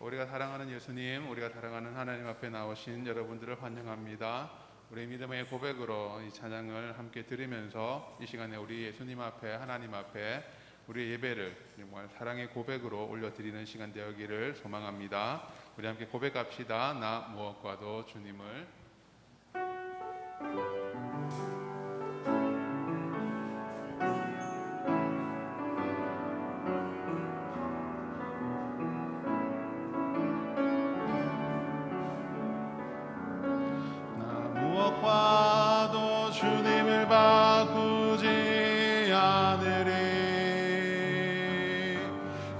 우리가 사랑하는 예수님, 우리가 사랑하는 하나님 앞에 나오신 여러분들을 환영합니다. 우리 믿음의 고백으로 이 찬양을 함께 드리면서 이 시간에 우리 예수님 앞에, 하나님 앞에 우리의 예배를 정말 사랑의 고백으로 올려드리는 시간 되기를 소망합니다. 우리 함께 고백합시다. 나 무엇과도 주님을. 무엇과도 주님을 바꾸지 않으리.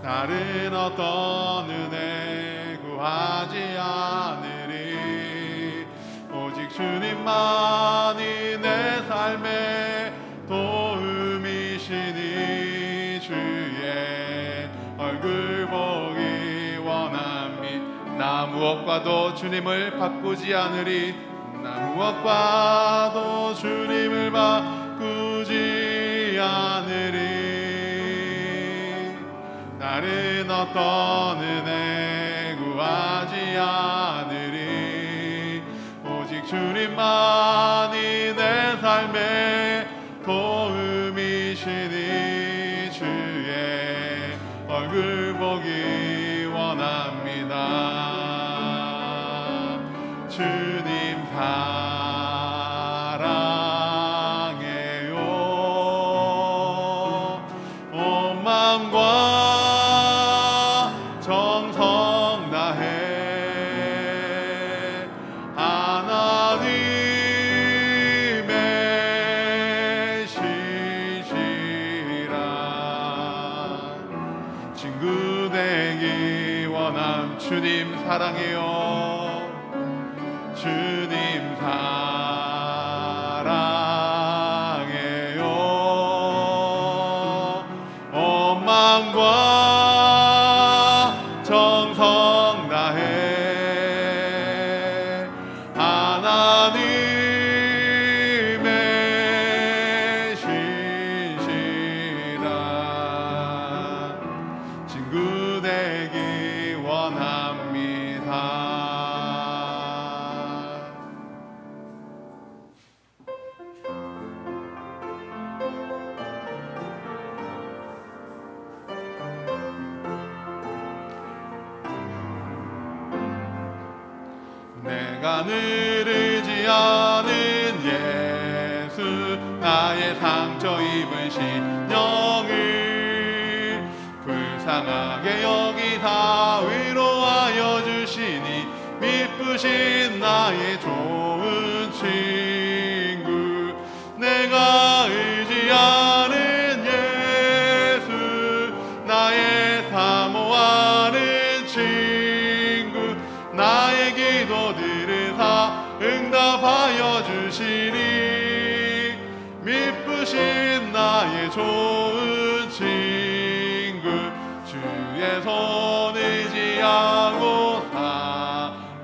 다른 어떤 은혜 구하지 않으리. 오직 주님만이 내 삶의 도움이시니 주의 얼굴 보기 원합니다. 나 무엇과도 주님을 바꾸지 않으리. 나 무엇과도 주님을 바꾸지 않으리. 다른 어떤 은혜 구하지 않으리. 오직 주님만이 내 삶의 도움이시니 주의 얼굴 보기 원합니다. 주님 사랑해요. 온 마음과 정성 다해 하나님의 신실한 친구 되기 원함. 주님 사랑해요. 주님 사랑해요. 온 마음과 정성 다해 하나님의 신실한 친구 되기 원합니다. 내가 누르지 않은 예수, 나의 상처 입은 심령을 불쌍하게 여기사 위로하여 주시니 미쁘신 나의 좋은 친구. 내가 의지하는 예수, 나의 사모하는 친구. 나의 기도 들으사 응답하여 주시니 미쁘신 나의 좋은 친구. 주의 손 의지하고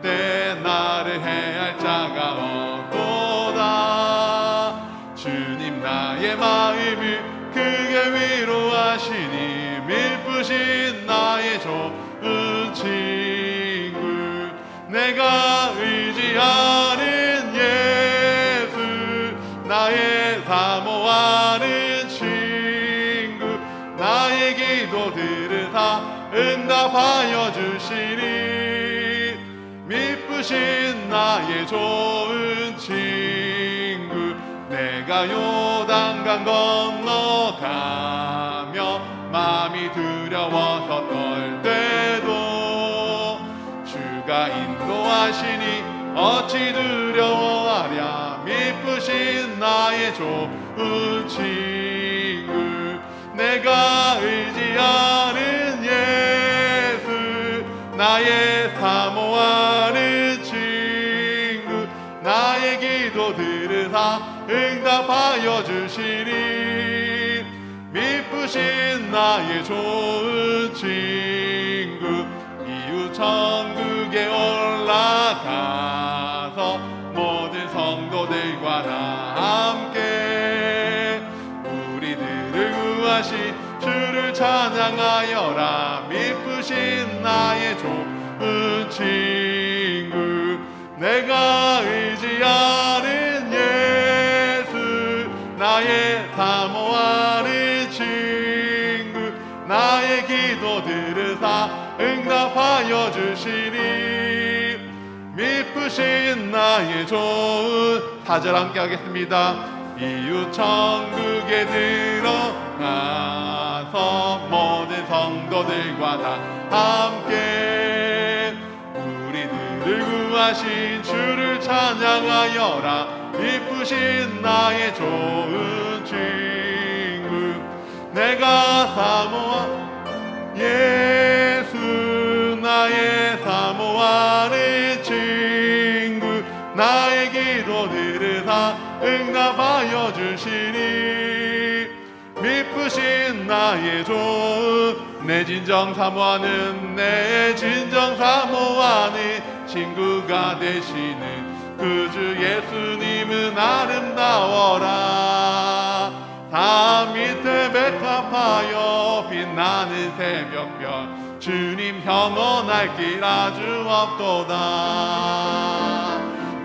때 나를 해할 자가 없도다. 주님 나의 마음을 크게 위로하시니 미쁘신 나의 좋은 친구. 내가 의지하는 예수, 나의 사모하는 친구. 나의 기도 들으사 응답하여 주시니 미쁘신 나의 좋은 친구. 내가 요단강 건너가며 마음이 두려워서 떨 때도 주가 인도하시니 어찌 두려워하랴. 미쁘신 나의 좋은 친구. 내가 의지하는 예수, 나의 사모하는 친구. 나의 기도 들으사 응답하여 주시니 미쁘신 나의 좋은 친구. 이후 천국에 올라가서 모든 성도들과 다 함께 우리들을 구하시 주를 찬양하여라. 미쁘신 나의 좋은 친구 내가 의지하는 예수 나의 사모하는 친구 나의 기도 들으사 응답하여 주시니 미쁘신 나의 좋은 4절 함께 하겠습니다. 이웃 천국에 들어가서 모든 성도들과 다 함께 우리들을 구하신 주를 찬양하여라. 이쁘신 나의 좋은 친구 내가 사모한 예수 나의 사모하는 친구 나의 기도 들으사 응답하여 주시니 미쁘신 나의 좋은 내 진정 사모하는 내 진정 사모하는 친구가 되시는 그 주 예수님은 아름다워라. 산 밑에 백합하여 빛나는 새벽별 주님 평온할 길 아주 없도다.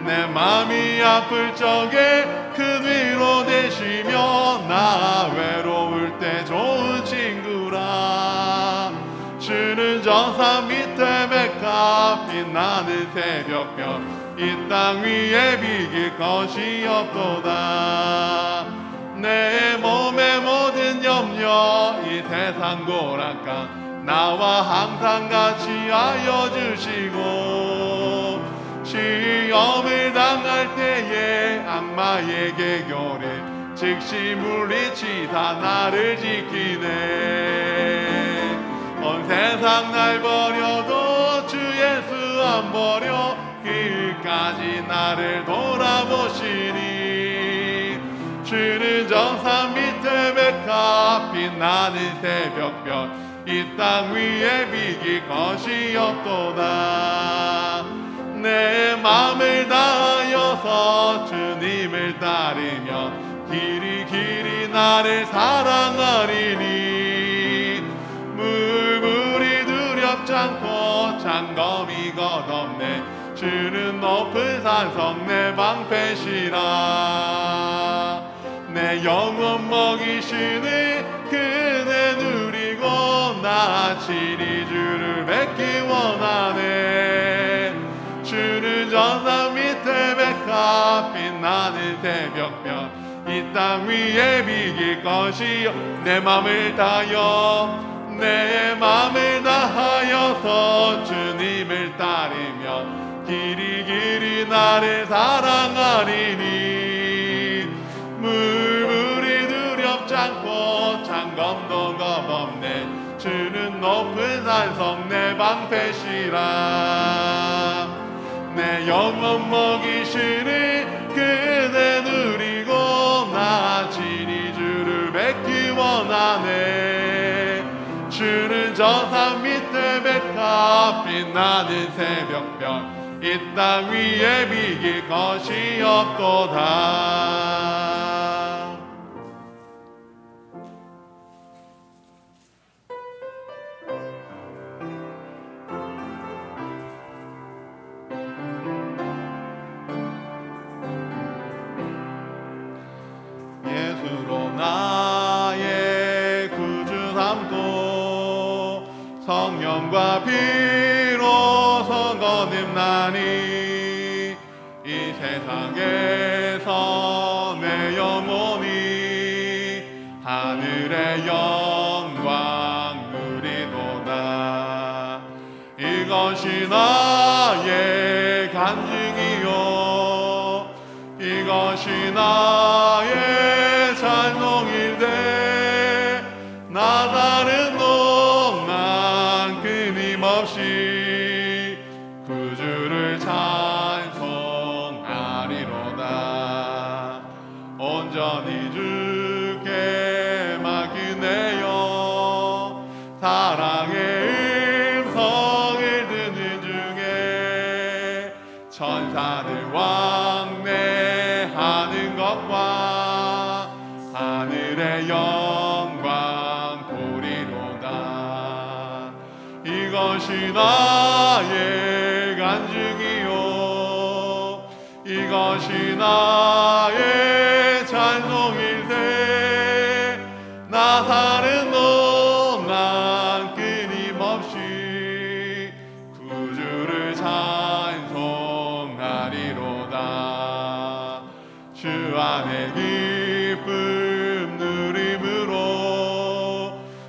내 맘이 아플 적에 그 위로 되시며 나 외로울 때 좋은 친구라. 주는 정상 밑에 백합 빛나는 새벽별 이 땅 위에 비길 것이 없도다. 내 몸의 모든 염려 이 세상 고락강 나와 항상 같이 하여 주시고 시험을 당할 때에 악마의 계교를 즉시 물리치사 나를 지키네. 온 세상 날 버려도 주 예수 안 버려 길까지 나를 돌아보시니 주는 정상 밑에 백합 빛나는 새벽별 이 땅 위에 비길 것이 없도다. 내 맘을 다하여서 주님을 따르며 길이 길이 나를 사랑하리니 물물이 두렵지 않고 장검이 걷없네. 주는 높은 산성 내 방패시라. 내 영혼 먹이시는 그네 누리고 나 친히 주를 뵙기 원하네. 주는 전산 밑에 백합 빛나는 새벽별 이 땅 위에 비길 것이 내 맘을 다하여 내 맘을 다하여서 주님을 따르며 길이 길이 나를 사랑하리니 물물이 두렵지 않고 장검도 겁없네. 주는 높은 산성 내 방패시라. 내 영혼 먹이시니 그대 누리고 나 친히 주를 뵙기 원하네. 주는 저 산 밑에 백합 빛나는 새벽별 이 땅 위에 비길 것이 없도다. 예수로 나의 구주 삼고 성령과 피로서 거듭나니 이 세상에서 내 영혼이 하늘의 영광 누리도다. 이것이 나의 간증이요 이것이 나의 찬송인데 나 다른 놈난 끊임없이 구주를 찬송하리로다. 온전히 주께 맡기네요. 사랑의 음성을 듣는 중에 천사들 왕래하는 것과 하늘의 영광 보리로다. 이것이 나의 간증이요 이것이 나의 찬송일세 나 사는 동안 끊임없이 구주를 찬송하리로다 주 안에 기쁨 누림으로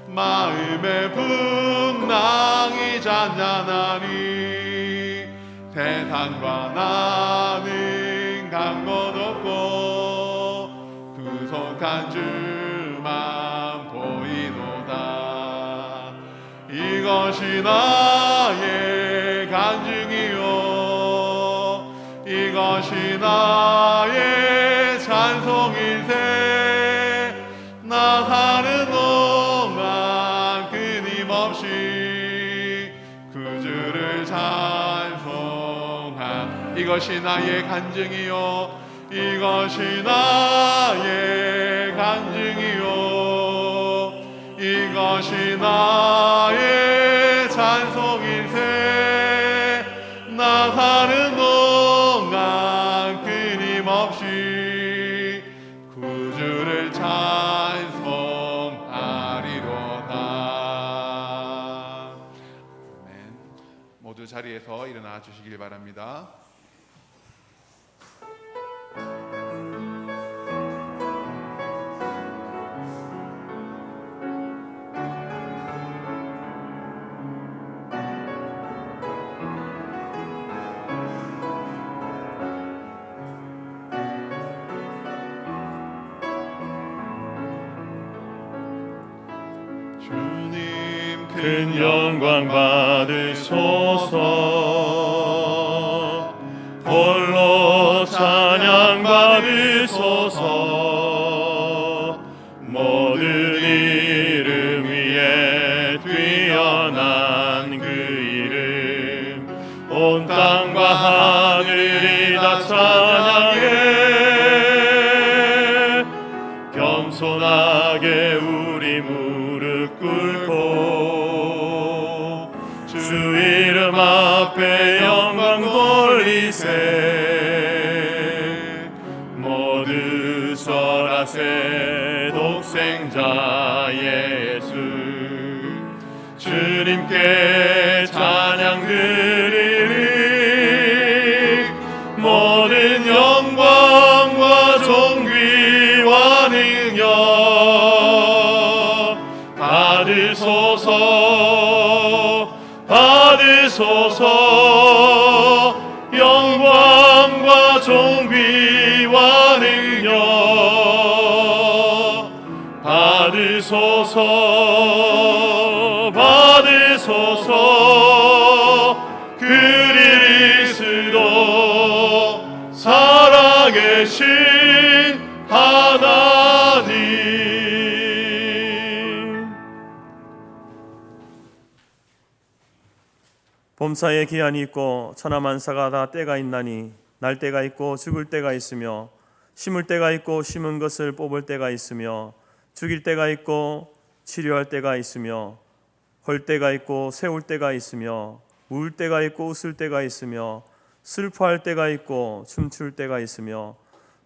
마음의 풍랑이 잔잔하니 세상과 나는 간 것 없고 구속한 주만 보이노다 이것이 나의 간증이요 이것이 나의 찬송일세 나 사는 동안 끊임없이 구주를 찬송하 이것이 나의 간증이요 이것이 나의 간증이요 이것이 나의 찬송일세 나 사는 동안 끊임없이 구주를 찬송하리로다. 아멘. 모두 자리에서 일어나 주시길 바랍니다. 주님 큰 영광 받으소서 홀로 찬양 받으소서 모든 이름 위에 뛰어난 그 이름 온 땅과 하늘이 다 찬양해 겸손하게 우리 무릎 꿇고 주 이름 앞에 영광 돌리세 모두 설하세 독생자 예수 주님께 찬양 드리리 모든 영광과 존귀와 능력 받으소서 영광과 존귀와 능력 받으소서 그리스도 살아계신 하나님 봄사에 기한이 있고 천하만사가 다 때가 있나니 날 때가 있고 죽을 때가 있으며 심을 때가 있고 심은 것을 뽑을 때가 있으며 죽일 때가 있고 치료할 때가 있으며 헐 때가 있고 세울 때가 있으며 울 때가 있고 웃을 때가 있으며 슬퍼할 때가 있고 춤출 때가 있으며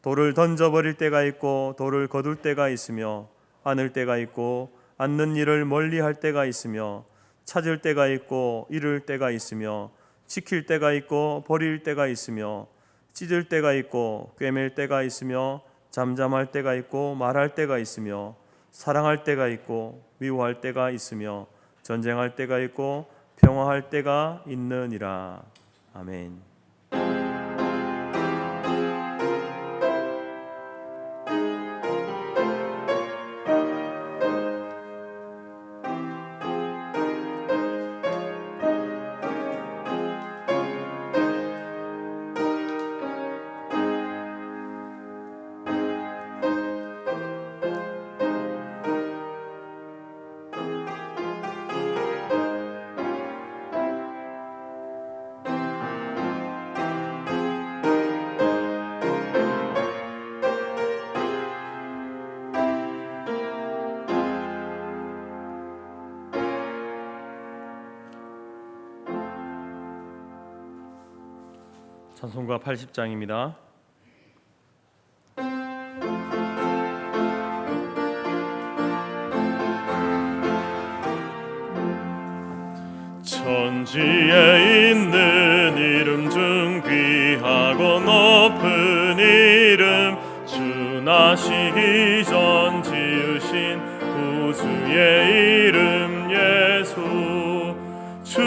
돌을 던져버릴 때가 있고 돌을 거둘 때가 있으며 안을 때가 있고 앉는 일을 멀리할 때가 있으며 찾을 때가 있고 잃을 때가 있으며 지킬 때가 있고 버릴 때가 있으며 찢을 때가 있고 꿰맬 때가 있으며 잠잠할 때가 있고 말할 때가 있으며 사랑할 때가 있고 미워할 때가 있으며 전쟁할 때가 있고 평화할 때가 있느니라. 아멘. 찬송가 80장입니다. 천지에 있는 이름 중 귀하고 높은 이름, 주 나시기 전 지으신 구주의 이름 예수. 주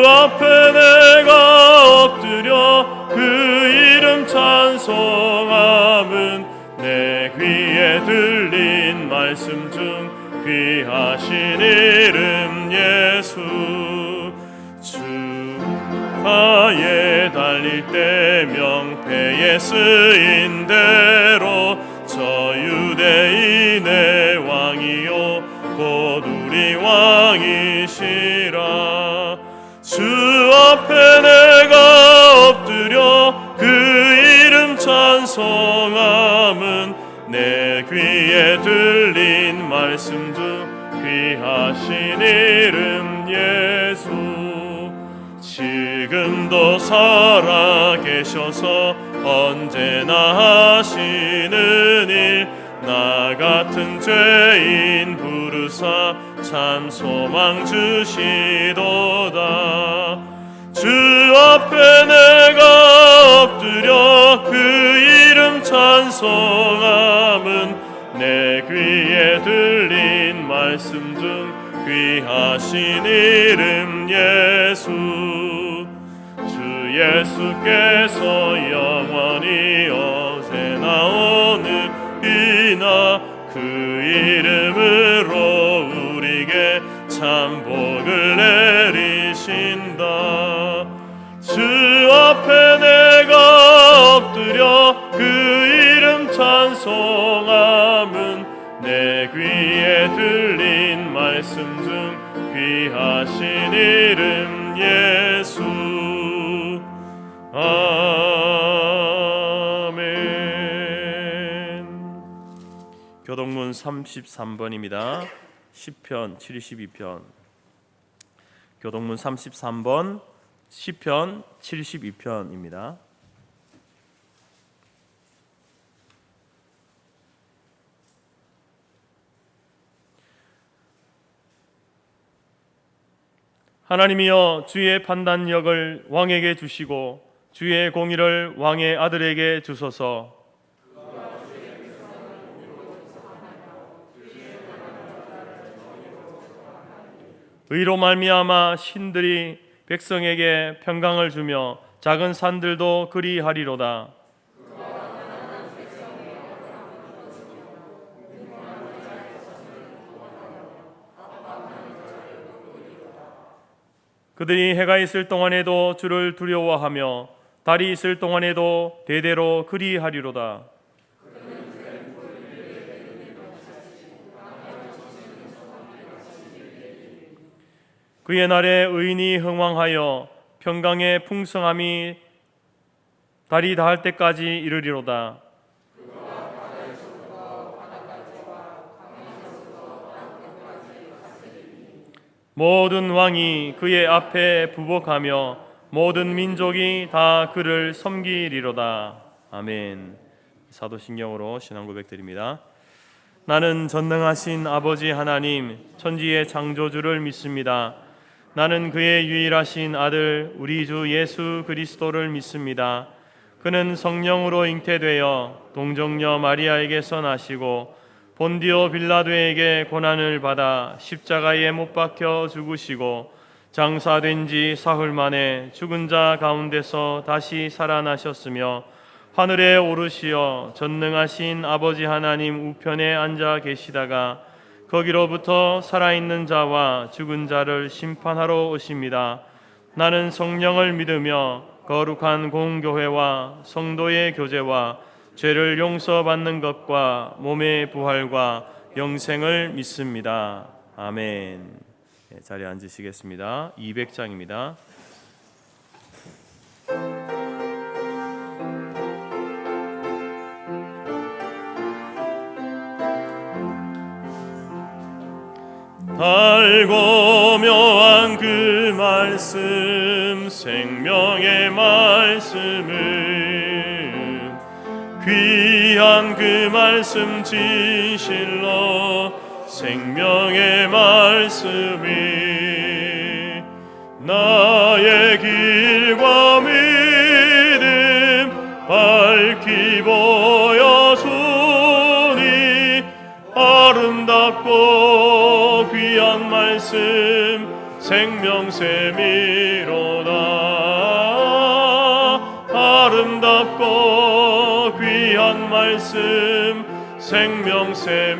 앞에 내가 엎드려 그 이름 찬송함은 내 귀에 들린 말씀 중 귀하신 이름 예수. 주하에 달릴 때 명패에 쓰인 대로 저 유대인의 왕이요 곧 우리 왕이시라. 주 앞에 내가 엎드려 그 이름 찬송함은 내 귀에 들린 말씀 중 귀하신 이름 예수. 지금도 살아계셔서 언제나 하시는 일, 나 같은 죄인 부르사 참 소망 주시도다. 주 앞에 내가 엎드려 그 이름 찬송함은 내 귀에 들린 말씀 중 귀하신 이름 예수. 주 예수께서 영원히 어제나 오늘이나 그 이름으로 우리에게 참 복을 내리신다. 주 앞에 내가 엎드려 그 이름 찬송함은 내 귀에 들린 말씀 중 귀하신 이름 예수. 아멘. 교동문 33번입니다. 시편 72편. 교동문 33번 시편 72편입니다. 하나님이여, 주의 판단력을 왕에게 주시고 주의 공의를 왕의 아들에게 주소서. 의로 말미암아 신들이 백성에게 평강을 주며 작은 산들도 그리하리로다. 그들이 해가 있을 동안에도 주를 두려워하며 달이 있을 동안에도 대대로 그리하리로다. 그의 날에 의인이 흥왕하여 평강의 풍성함이 달이 닿을 때까지 이르리로다. 모든 왕이 그의 앞에 부복하며 모든 민족이 다 그를 섬기리로다. 아멘. 사도신경으로 신앙 고백드립니다. 나는 전능하신 아버지 하나님, 천지의 창조주를 믿습니다. 나는 그의 유일하신 아들 우리 주 예수 그리스도를 믿습니다. 그는 성령으로 잉태되어 동정녀 마리아에게서 나시고 본디오 빌라도에게 고난을 받아 십자가에 못 박혀 죽으시고 장사된 지 사흘 만에 죽은 자 가운데서 다시 살아나셨으며 하늘에 오르시어 전능하신 아버지 하나님 우편에 앉아 계시다가 거기로부터 살아있는 자와 죽은 자를 심판하러 오십니다. 나는 성령을 믿으며 거룩한 공교회와 성도의 교제와 죄를 용서받는 것과 몸의 부활과 영생을 믿습니다. 아멘. 자리에 앉으시겠습니다. 200장입니다. 달고 묘한 그 말씀 생명의 말씀은 귀한 그 말씀 진실로 생명의 말씀이 나의 길과 믿음 밝히 보여주니 아름답고 귀한 말씀 생명샘이로다. 아름답고 귀한 말씀 생명샘이로다.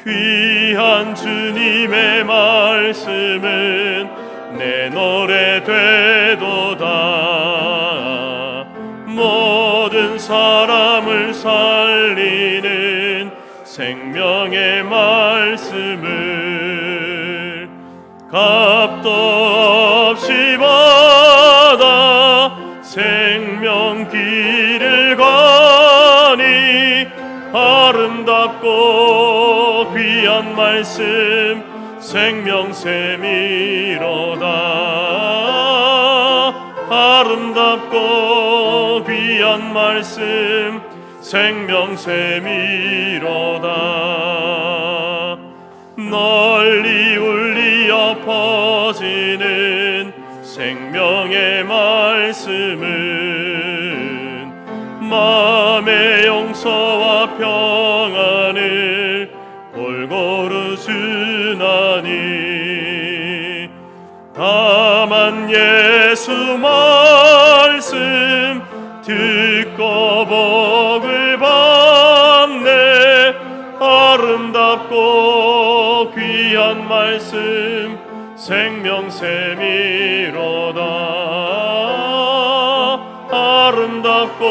귀한 주님의 말씀은 내 노래 되도다. 모든 사람을 살리는 생명의 말씀을 값도 없이 받아 생명 길을 가니 아름답고 귀한 말씀 생명샘이로다. 아름답고 귀한 말씀 생명샘이로다. 널리 울리어 퍼지는 생명의 말씀은 마음의 용서와 평안을 골고루 주나니 다만 예수 말씀 듣고 복을 받네. 아름답고 귀한 말씀 생명샘이로다. 아름답고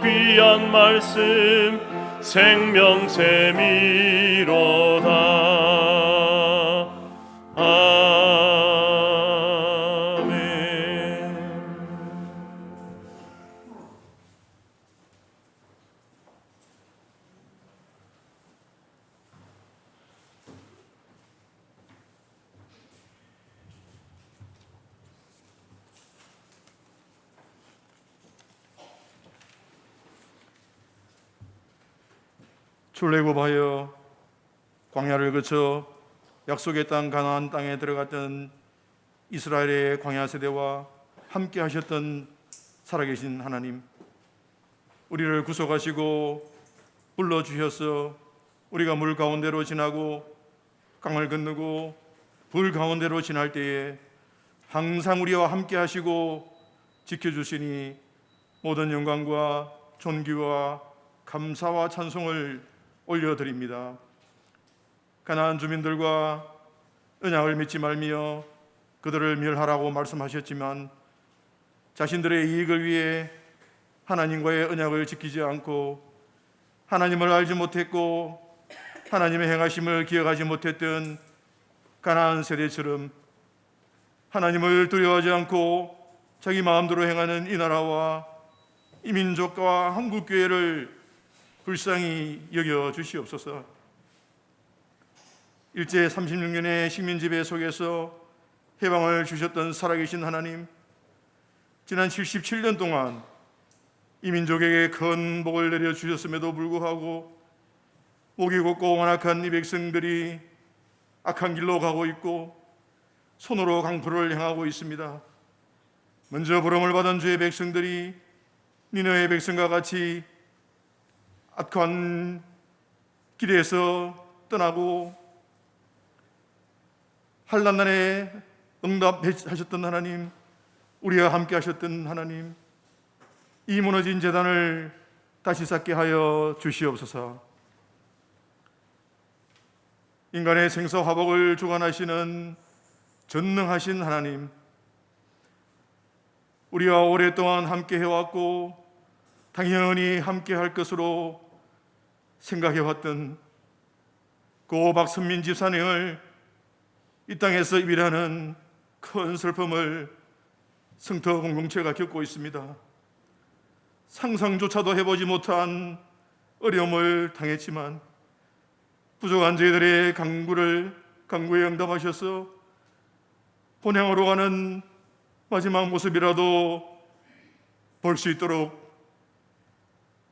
귀한 말씀 생명샘이로다. 아멘. 출애굽하여 광야를 거쳐 약속의 땅 가나안 땅에 들어갔던 이스라엘의 광야 세대와 함께 하셨던 살아계신 하나님, 우리를 구속하시고 불러주셔서 우리가 물 가운데로 지나고 강을 건너고 불 가운데로 지날 때에 항상 우리와 함께 하시고 지켜주시니 모든 영광과 존귀와 감사와 찬송을 올려드립니다. 가나안 주민들과 언약을 맺지 말며 그들을 멸하라고 말씀하셨지만 자신들의 이익을 위해 하나님과의 언약을 지키지 않고 하나님을 알지 못했고 하나님의 행하심을 기억하지 못했던 가나안 세대처럼 하나님을 두려워하지 않고 자기 마음대로 행하는 이 나라와 이 민족과 한국교회를 불쌍히 여겨 주시옵소서. 일제 36년의 식민지배 속에서 해방을 주셨던 살아계신 하나님, 지난 77년 동안 이 민족에게 큰 복을 내려주셨음에도 불구하고 목이 곧고 완악한 이 백성들이 악한 길로 가고 있고 손으로 강포를 향하고 있습니다. 먼저 부름을 받은 주의 백성들이 니느웨의 백성과 같이 악한 길에서 떠나고 환난날에 응답하셨던 하나님, 우리와 함께 하셨던 하나님, 이 무너진 제단을 다시 쌓게 하여 주시옵소서. 인간의 생사화복을 주관하시는 전능하신 하나님, 우리와 오랫동안 함께 해왔고 당연히 함께 할 것으로 생각해왔던 고박 선민 집사님을 이 땅에서 입이라는 큰 슬픔을 성터 공동체가 겪고 있습니다. 상상조차도 해보지 못한 어려움을 당했지만 부족한 저희들의 간구에 응답하셔서 본향으로 가는 마지막 모습이라도 볼 수 있도록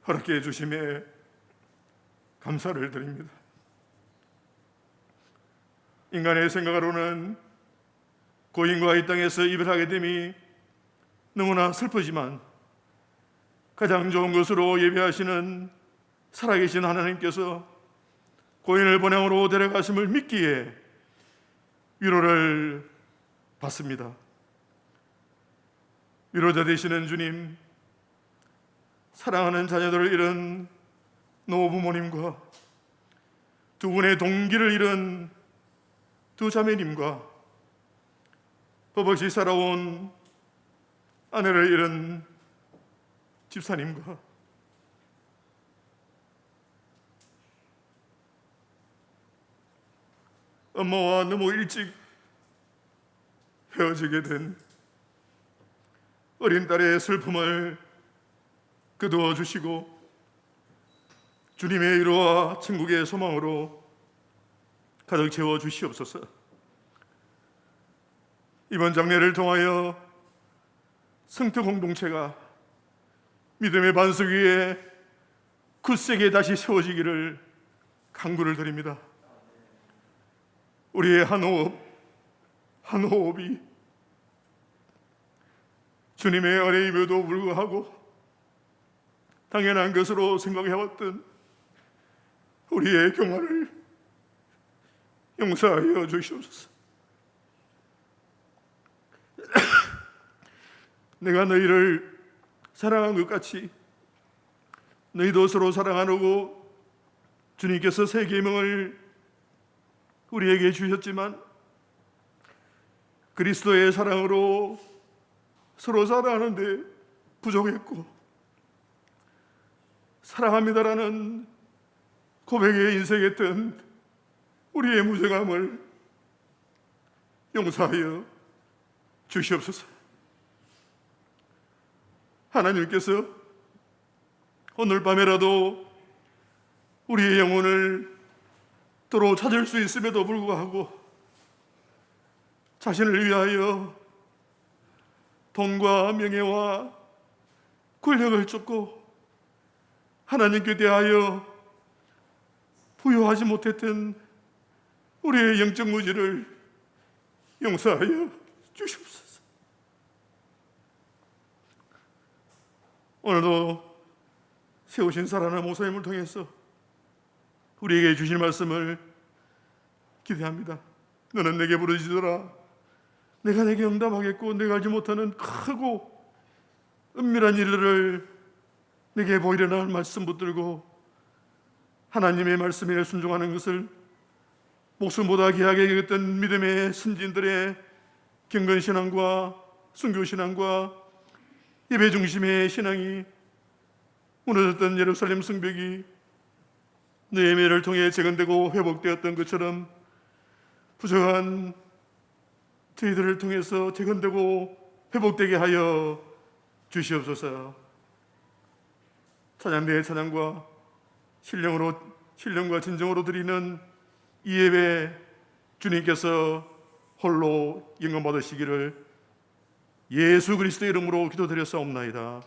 허락해 주심에 감사를 드립니다. 인간의 생각으로는 고인과 이 땅에서 이별하게 됨이 너무나 슬프지만 가장 좋은 것으로 예배하시는 살아계신 하나님께서 고인을 본향으로 데려가심을 믿기에 위로를 받습니다. 위로자 되시는 주님, 사랑하는 자녀들을 잃은 노부모님과 두 분의 동기를 잃은 두 자매님과 버벅이 살아온 아내를 잃은 집사님과 엄마와 너무 일찍 헤어지게 된 어린 딸의 슬픔을 거두어 주시고 주님의 위로와 천국의 소망으로 가득 채워 주시옵소서. 이번 장례를 통하여 성도 공동체가 믿음의 반석 위에 굳세게 다시 세워지기를 간구를 드립니다. 우리의 한 호흡이 주님의 은혜임에도 불구하고 당연한 것으로 생각해왔던 우리의 교만을 용서하여 주시옵소서. 내가 너희를 사랑한 것 같이 너희도 서로 사랑하라고 주님께서 새 계명을 우리에게 주셨지만 그리스도의 사랑으로 서로 사랑하는데 부족했고 사랑합니다라는 고백에 인색했던 우리의 무정함을 용서하여 주시옵소서. 하나님께서 오늘 밤에라도 우리의 영혼을 도로 찾을 수 있음에도 불구하고 자신을 위하여 돈과 명예와 권력을 쫓고 하나님께 대하여 부여하지 못했던 우리의 영적 무지를 용서하여 주시옵소서. 오늘도 세우신 사랑하는 목사님을 통해서 우리에게 주신 말씀을 기대합니다. 너는 내게 부르짖어라. 내가 내게 응답하겠고 내가 알지 못하는 크고 은밀한 일들을 내게 보이려는 말씀 붙들고 하나님의 말씀에 순종하는 것을 목숨보다 귀하게 여겼던 믿음의 선진들의 경건신앙과 순교신앙과 예배 중심의 신앙이 무너졌던 예루살렘 성벽이 느헤미야를 통해 재건되고 회복되었던 것처럼 부족한 저희들을 통해서 재건되고 회복되게 하여 주시옵소서. 찬양대의 찬양과 신령과 진정으로 드리는 이 예배 주님께서 홀로 영광 받으시기를 예수 그리스도의 이름으로 기도드렸사옵나이다.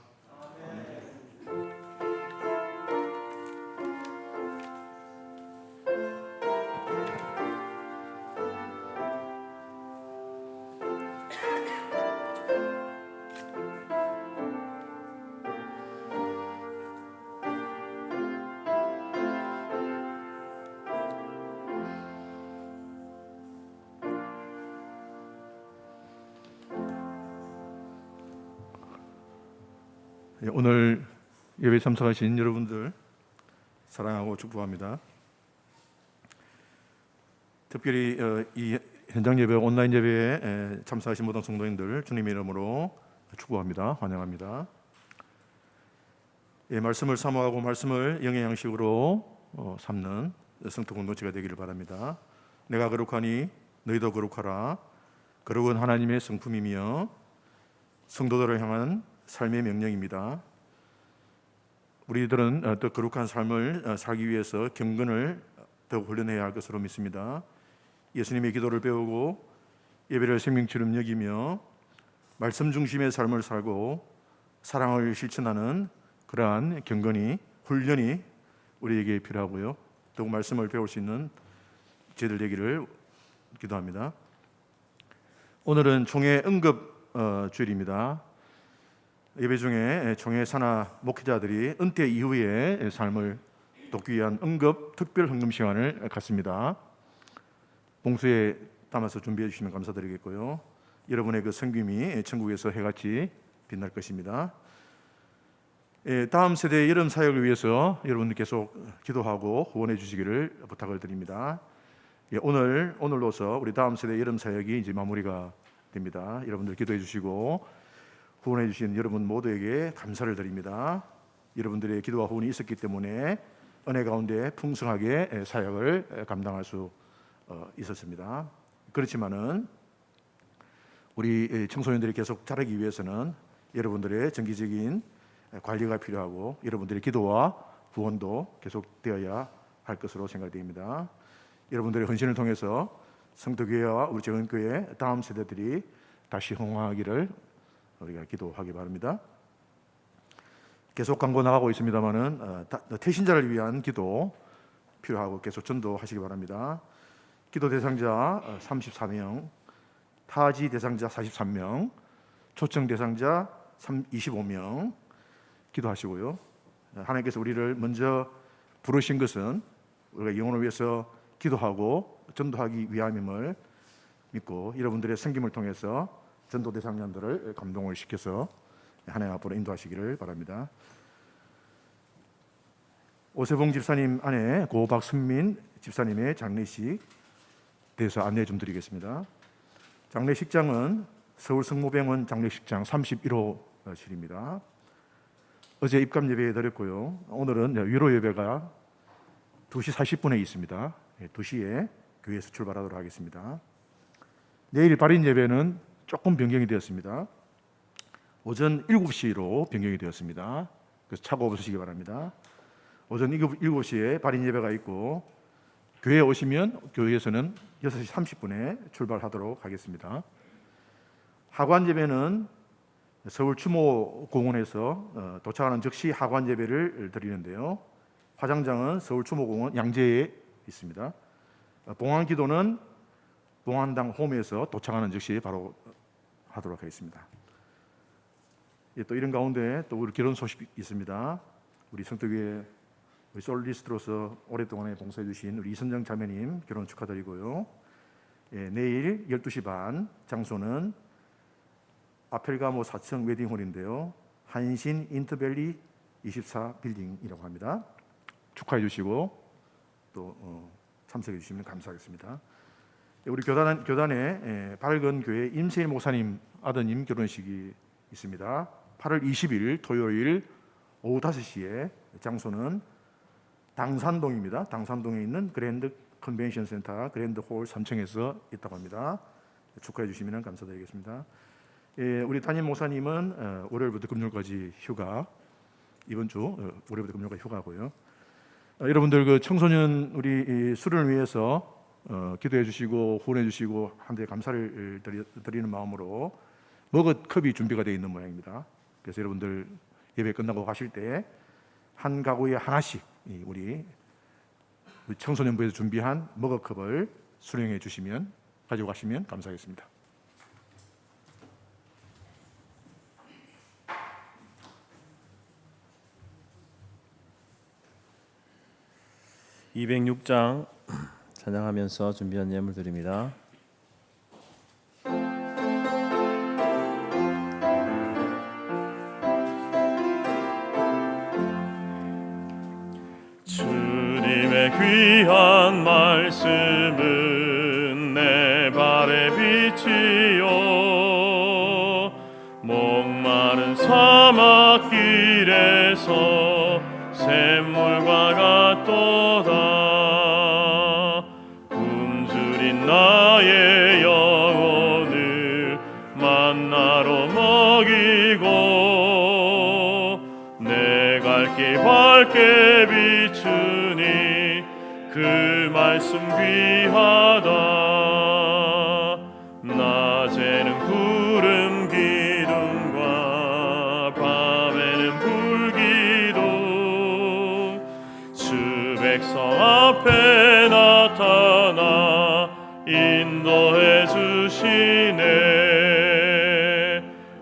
오늘 예배 참석하신 여러분들 사랑하고 축복합니다. 특별히 이 현장 예배, 온라인 예배에 참석하신 모든 성도님들 주님의 이름으로 축복합니다. 환영합니다. 예, 말씀을 사모하고 말씀을 영의 양식으로 삼는 성도 공동체가 되기를 바랍니다. 내가 거룩하니 너희도 거룩하라. 거룩은 하나님의 성품이며 성도들을 향한 삶의 명령입니다. 우리들은 더 거룩한 삶을 살기 위해서 경건을 더욱 훈련해야 할 것으로 믿습니다. 예수님의 기도를 배우고 예배를 생명처럼 여기며 말씀 중심의 삶을 살고 사랑을 실천하는 그러한 경건이 훈련이 우리에게 필요하고요. 더욱 말씀을 배울 수 있는 저희들 되기를 기도합니다. 오늘은 총회 응급 주일입니다. 예배 중에 총회 산하 목회자들이 은퇴 이후의 삶을 돕기 위한 응급 특별 헌금 시간을 갖습니다. 봉수에 담아서 준비해 주시면 감사드리겠고요. 여러분의 그 섬김이 천국에서 해같이 빛날 것입니다. 다음 세대의 여름 사역을 위해서 여러분 계속 기도하고 후원해 주시기를 부탁을 드립니다. 오늘로서 우리 다음 세대 여름 사역이 이제 마무리가 됩니다. 여러분들 기도해 주시고 후원해 주신 여러분 모두에게 감사를 드립니다. 여러분들의 기도와 후원이 있었기 때문에 은혜 가운데 풍성하게 사역을 감당할 수 있었습니다. 그렇지만은 우리 청소년들이 계속 자라기 위해서는 여러분들의 정기적인 관리가 필요하고 여러분들의 기도와 후원도 계속되어야 할 것으로 생각됩니다. 여러분들의 헌신을 통해서 성도교회와 우리 재건교회 다음 세대들이 다시 흥황하기를 우리가 기도하기 바랍니다. 계속 광고 나가고 있습니다만은 태신자를 위한 기도 필요하고 계속 전도하시기 바랍니다. 기도 대상자 34명, 타지 대상자 43명, 초청 대상자 25명 기도하시고요. 하나님께서 우리를 먼저 부르신 것은 우리가 영혼을 위해서 기도하고 전도하기 위함임을 믿고 여러분들의 섬김을 통해서 전도 대상자들을 감동을 시켜서 하나님 앞으로 인도하시기를 바랍니다. 오세봉 집사님 아내 고 박순민 집사님의 장례식 대해서 안내 좀 드리겠습니다. 장례식장은 서울 성모병원 장례식장 31호실입니다. 어제 입감 예배 드렸고요. 오늘은 위로 예배가 2시 40분에 있습니다. 2시에 교회에서 출발하도록 하겠습니다. 내일 발인 예배는 조금 변경이 되었습니다. 오전 7시로 변경이 되었습니다. 그래서 착오 없으시기 바랍니다. 오전 7시에 발인 예배가 있고 교회에 오시면 교회에서는 6시 30분에 출발하도록 하겠습니다. 하관 예배는 서울 추모공원에서 도착하는 즉시 하관 예배를 드리는데요. 화장장은 서울 추모공원 양재에 있습니다. 봉안 기도는 봉안당 홈에서 도착하는 즉시 바로 하도록 하겠습니다. 또 이런 가운데 또 우리 결혼 소식이 있습니다. 우리 성도교회 우리 솔리스트로서 오랫동안 봉사해 주신 우리 이선정 자매님 결혼 축하드리고요. 내일 12시 반 장소는 아펠가모 4층 웨딩홀인데요. 한신 인터밸리 24 빌딩이라고 합니다. 축하해 주시고 또 참석해 주시면 감사하겠습니다. 우리 교단에 밝은 교회 임세일 목사님 아드님 결혼식이 있습니다. 8월 20일 토요일 오후 5시에 장소는 당산동입니다. 당산동에 있는 그랜드 컨벤션 센터 그랜드 홀 3층에서 있다고 합니다. 축하해 주시면 감사드리겠습니다. 우리 담임 목사님은 월요일부터 금요일까지 휴가, 이번 주 월요일부터 금요일까지 휴가고요. 여러분들 그 청소년 우리 수련을 위해서 기도해 주시고 후원해 주시고 한데 감사를 드리는 마음으로 머그컵이 준비가 되어 있는 모양입니다. 그래서 여러분들 예배 끝나고 가실 때 한 가구에 하나씩 우리 청소년부에서 준비한 머그컵을 수령해 주시면 가지고 가시면 감사하겠습니다. (206장) 찬양하면서 준비한 예물 드립니다. 주님의 귀한 말씀은 내 발의 빛이요 목마른 사막길에서 샘물과 같도다. 굶주린 나의 영혼을 만나로 먹이고 내 갈 길 밝게 비추니 그 말 말씀 귀하다. 낮에는 구름 기둥과 밤에는 불기둥 주 백성 앞에 나타나 인도해 주시네.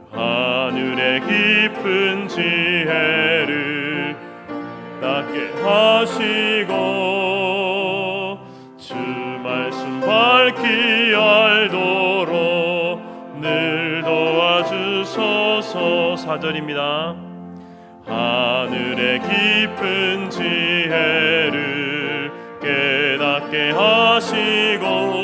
하늘의 깊은 지혜를 낮게 하시고 주 말씀 밝히 알도록 늘 도와주소서. 4절입니다. 하늘의 깊은 지혜를 깨닫게 하시고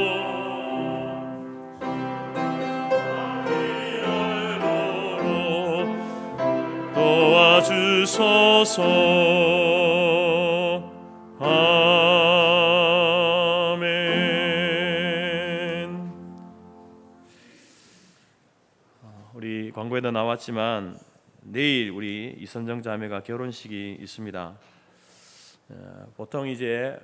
도와주소서. 아멘. 우리 광고에도 나왔지만 내일 우리 이선정 자매가 결혼식이 있습니다. 보통 이제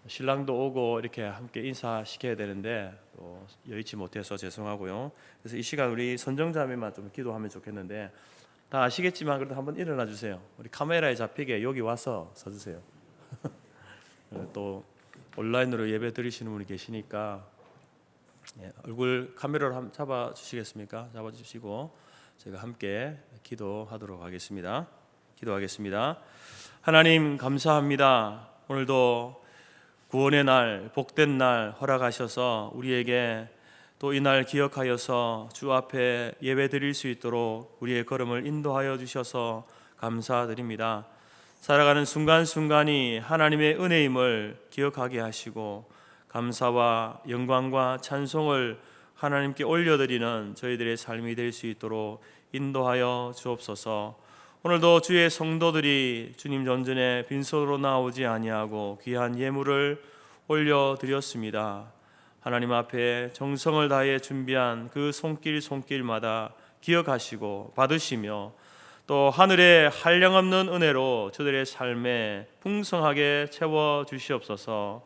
신랑도 오고 이렇게 함께 인사시켜야 되는데 또 여의치 못해서 죄송하고요. 그래서 이 시간 우리 선정 자매만 좀 기도하면 좋겠는데, 다 아시겠지만 그래도 한번 일어나 주세요. 우리 카메라에 잡히게 여기 와서 서주세요. 또 온라인으로 예배 드리시는 분이 계시니까 얼굴 카메라로 한번 잡아 주시겠습니까? 잡아 주시고 제가 함께 기도하도록 하겠습니다. 기도하겠습니다. 하나님 감사합니다. 오늘도 구원의 날, 복된 날 허락하셔서 우리에게 또 이 날 기억하여서 주 앞에 예배 드릴 수 있도록 우리의 걸음을 인도하여 주셔서 감사드립니다. 살아가는 순간순간이 하나님의 은혜임을 기억하게 하시고 감사와 영광과 찬송을 하나님께 올려드리는 저희들의 삶이 될 수 있도록 인도하여 주옵소서. 오늘도 주의 성도들이 주님 전전에 빈손으로 나오지 아니하고 귀한 예물을 올려드렸습니다. 하나님 앞에 정성을 다해 준비한 그 손길마다 기억하시고 받으시며 또 하늘의 한량없는 은혜로 저들의 삶에 풍성하게 채워 주시옵소서.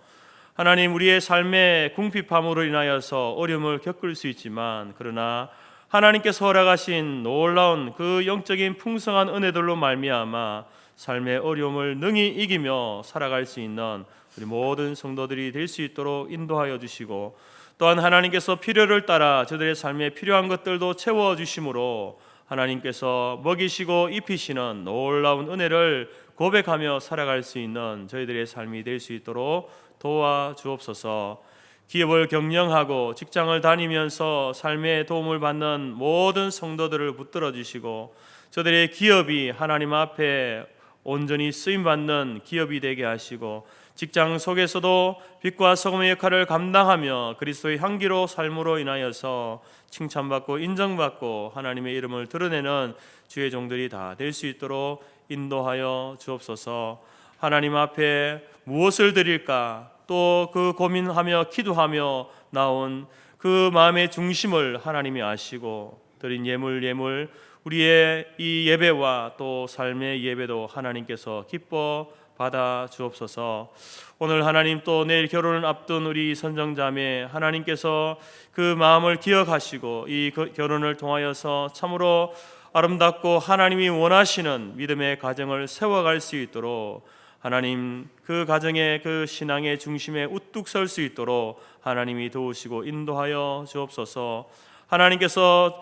하나님, 우리의 삶의 궁핍함으로 인하여서 어려움을 겪을 수 있지만 그러나 하나님께서 허락하신 놀라운 그 영적인 풍성한 은혜들로 말미암아 삶의 어려움을 능히 이기며 살아갈 수 있는 우리 모든 성도들이 될 수 있도록 인도하여 주시고, 또한 하나님께서 필요를 따라 저들의 삶에 필요한 것들도 채워주심으로 하나님께서 먹이시고 입히시는 놀라운 은혜를 고백하며 살아갈 수 있는 저희들의 삶이 될 수 있도록 도와주옵소서. 기업을 경영하고 직장을 다니면서 삶의 도움을 받는 모든 성도들을 붙들어 주시고 저들의 기업이 하나님 앞에 온전히 쓰임받는 기업이 되게 하시고 직장 속에서도 빛과 소금의 역할을 감당하며 그리스도의 향기로 삶으로 인하여서 칭찬받고 인정받고 하나님의 이름을 드러내는 주의 종들이 다 될 수 있도록 인도하여 주옵소서. 하나님 앞에 무엇을 드릴까 또 그 고민하며 기도하며 나온 그 마음의 중심을 하나님이 아시고 드린 예물 우리의 이 예배와 또 삶의 예배도 하나님께서 기뻐 받아 주옵소서. 오늘 하나님 또 내일 결혼을 앞둔 우리 선정자매 하나님께서 그 마음을 기억하시고 이 결혼을 통하여서 참으로 아름답고 하나님이 원하시는 믿음의 가정을 세워갈 수 있도록 하나님 그 가정의 그 신앙의 중심에 우뚝 설 수 있도록 하나님이 도우시고 인도하여 주옵소서. 하나님께서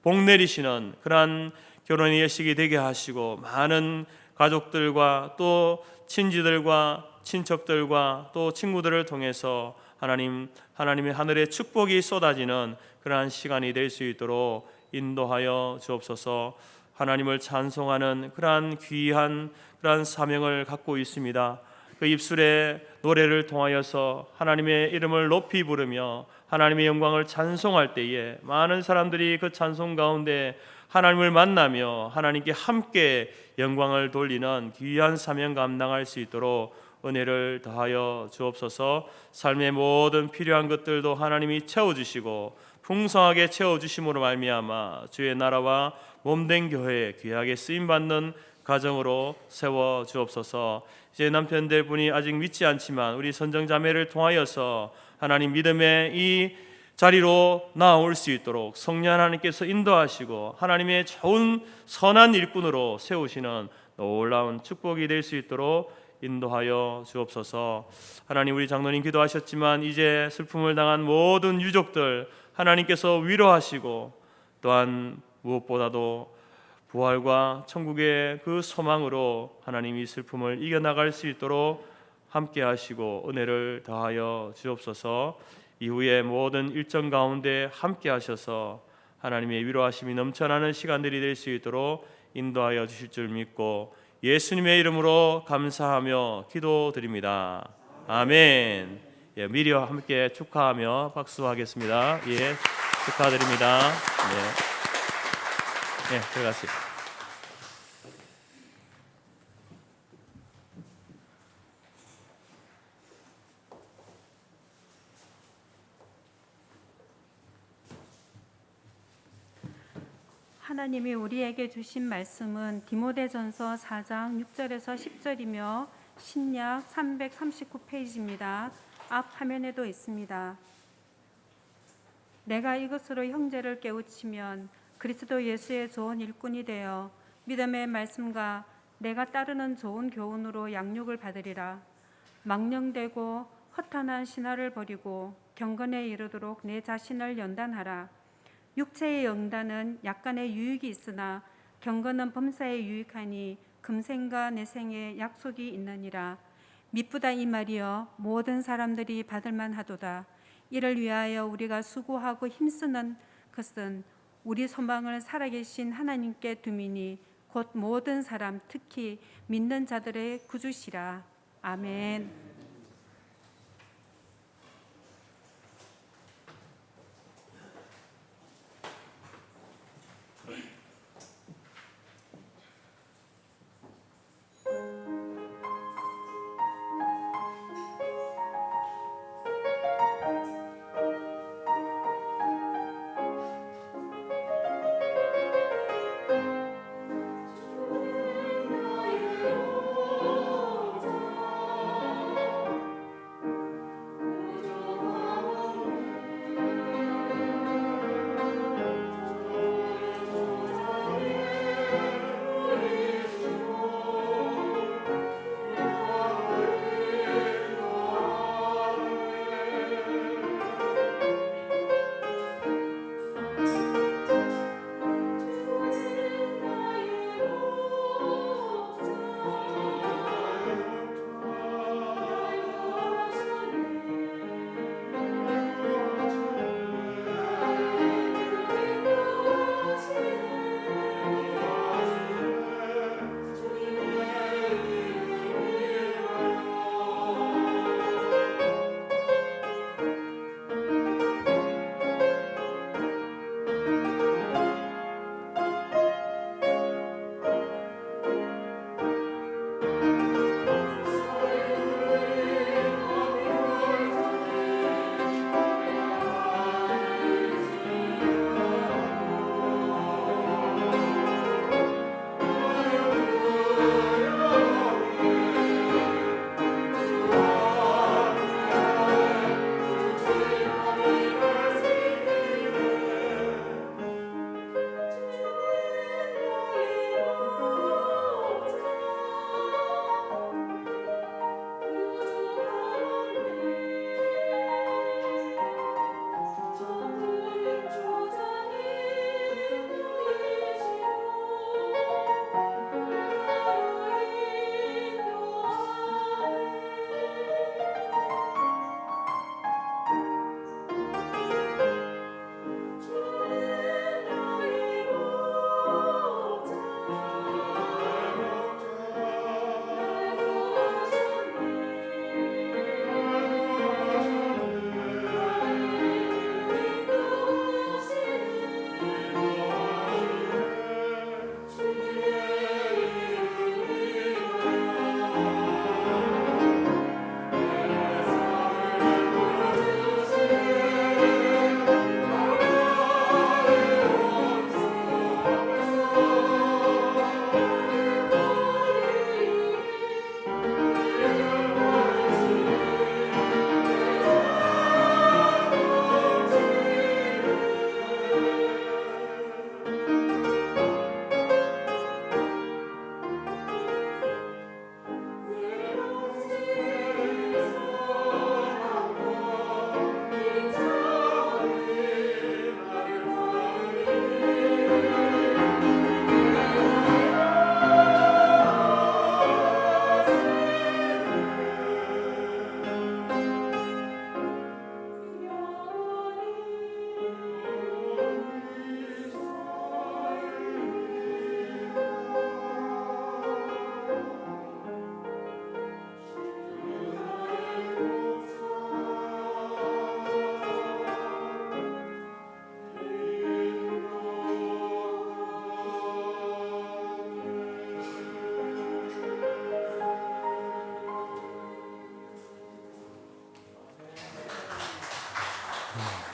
복 내리시는 그러한 결혼의 예식이 되게 하시고 많은 가족들과 또 친지들과 친척들과 또 친구들을 통해서 하나님의 하늘의 축복이 쏟아지는 그러한 시간이 될 수 있도록 인도하여 주옵소서. 하나님을 찬송하는 그러한 귀한 그러한 사명을 갖고 있습니다. 그 입술의 노래를 통하여서 하나님의 이름을 높이 부르며 하나님의 영광을 찬송할 때에 많은 사람들이 그 찬송 가운데 하나님을 만나며 하나님께 함께 영광을 돌리는 귀한 사명 감당할 수 있도록 은혜를 더하여 주옵소서. 삶의 모든 필요한 것들도 하나님이 채워주시고 풍성하게 채워주심으로 말미암아 주의 나라와 몸된 교회에 귀하게 쓰임받는 가정으로 세워 주옵소서. 이제 남편들 분이 아직 믿지 않지만 우리 선정자매를 통하여서 하나님 믿음의 이 자리로 나아올 수 있도록 성령 하나님께서 인도하시고 하나님의 좋은 선한 일꾼으로 세우시는 놀라운 축복이 될 수 있도록 인도하여 주옵소서. 하나님, 우리 장로님 기도하셨지만 이제 슬픔을 당한 모든 유족들 하나님께서 위로하시고 또한 무엇보다도 부활과 천국의 그 소망으로 하나님이 슬픔을 이겨나갈 수 있도록 함께 하시고 은혜를 더하여 주옵소서. 이후에 모든 일정 가운데 함께 하셔서 하나님의 위로하심이 넘쳐나는 시간들이 될 수 있도록 인도하여 주실 줄 믿고 예수님의 이름으로 감사하며 기도드립니다. 아멘. 예, 미리 함께 축하하며 박수하겠습니다. 예, 축하드립니다. 네, 들어가세요. 하나님이 우리에게 주신 말씀은 디모데전서 4장 6절에서 10절이며 신약 339페이지입니다. 앞 화면에도 있습니다. 내가 이것으로 형제를 깨우치면 그리스도 예수의 좋은 일꾼이 되어 믿음의 말씀과 내가 따르는 좋은 교훈으로 양육을 받으리라. 망령되고 허탄한 신화를 버리고 경건에 이르도록 내 자신을 연단하라. 육체의 연단은 약간의 유익이 있으나 경건은 범사에 유익하니 금생과 내생에 약속이 있느니라. 미쁘다 이 말이여 모든 사람들이 받을 만하도다. 이를 위하여 우리가 수고하고 힘쓰는 것은 우리 소망을 살아계신 하나님께 두미니 곧 모든 사람 특히 믿는 자들의 구주시라. 아멘.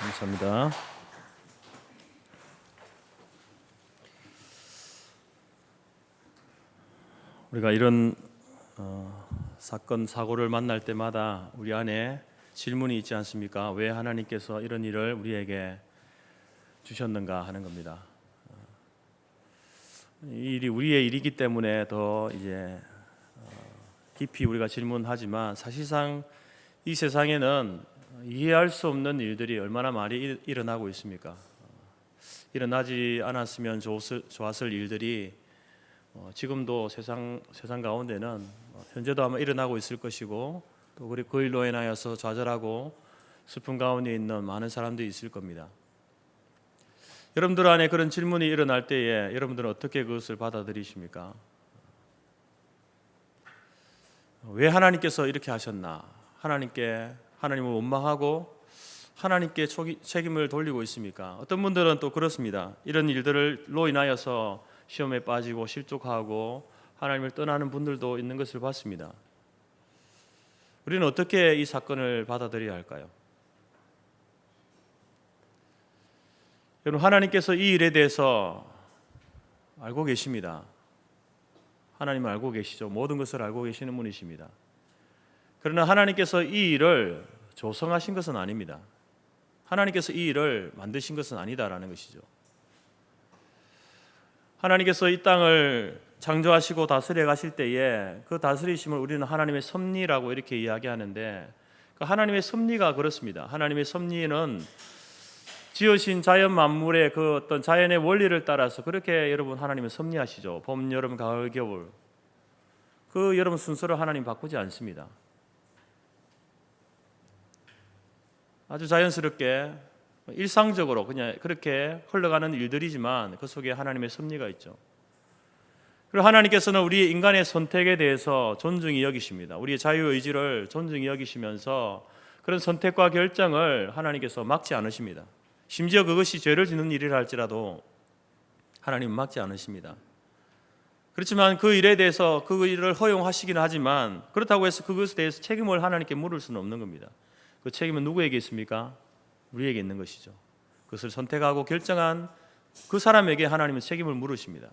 감사합니다. 우리가 이런 사건 사고를 만날 때마다 우리 안에 질문이 있지 않습니까? 왜 하나님께서 이런 일을 우리에게 주셨는가 하는 겁니다. 이 일이 우리의 일이기 때문에 더 이제 깊이 우리가 질문하지만 사실상 이 세상에는 이해할 수 없는 일들이 얼마나 많이 일어나고 있습니까? 일어나지 않았으면 좋았을 일들이 지금도 세상 가운데는 현재도 아마 일어나고 있을 것이고 또 그 일로 인하여서 좌절하고 슬픈 가운데 있는 많은 사람들이 있을 겁니다. 여러분들 안에 그런 질문이 일어날 때에 여러분들은 어떻게 그것을 받아들이십니까? 왜 하나님께서 이렇게 하셨나? 하나님을 원망하고 하나님께 책임을 돌리고 있습니까? 어떤 분들은 또 그렇습니다. 이런 일들로 인하여서 시험에 빠지고 실족하고 하나님을 떠나는 분들도 있는 것을 봤습니다. 우리는 어떻게 이 사건을 받아들여야 할까요? 여러분, 하나님께서 이 일에 대해서 알고 계십니다. 하나님은 알고 계시죠. 모든 것을 알고 계시는 분이십니다. 그러나 하나님께서 이 일을 조성하신 것은 아닙니다. 하나님께서 이 일을 만드신 것은 아니다라는 것이죠. 하나님께서 이 땅을 창조하시고 다스려 가실 때에 그 다스리심을 우리는 하나님의 섭리라고 이렇게 이야기하는데 그 하나님의 섭리가 그렇습니다. 하나님의 섭리는 지으신 자연 만물의 그 어떤 자연의 원리를 따라서 그렇게 여러분 하나님은 섭리하시죠. 봄, 여름, 가을, 겨울. 그 여러분 순서를 하나님 바꾸지 않습니다. 아주 자연스럽게 일상적으로 그냥 그렇게 흘러가는 일들이지만 그 속에 하나님의 섭리가 있죠. 그리고 하나님께서는 우리 인간의 선택에 대해서 존중히 여기십니다. 우리의 자유의지를 존중히 여기시면서 그런 선택과 결정을 하나님께서 막지 않으십니다. 심지어 그것이 죄를 짓는 일이라 할지라도 하나님은 막지 않으십니다. 그렇지만 그 일에 대해서 그 일을 허용하시긴 하지만 그렇다고 해서 그것에 대해서 책임을 하나님께 물을 수는 없는 겁니다. 그 책임은 누구에게 있습니까? 우리에게 있는 것이죠. 그것을 선택하고 결정한 그 사람에게 하나님은 책임을 물으십니다.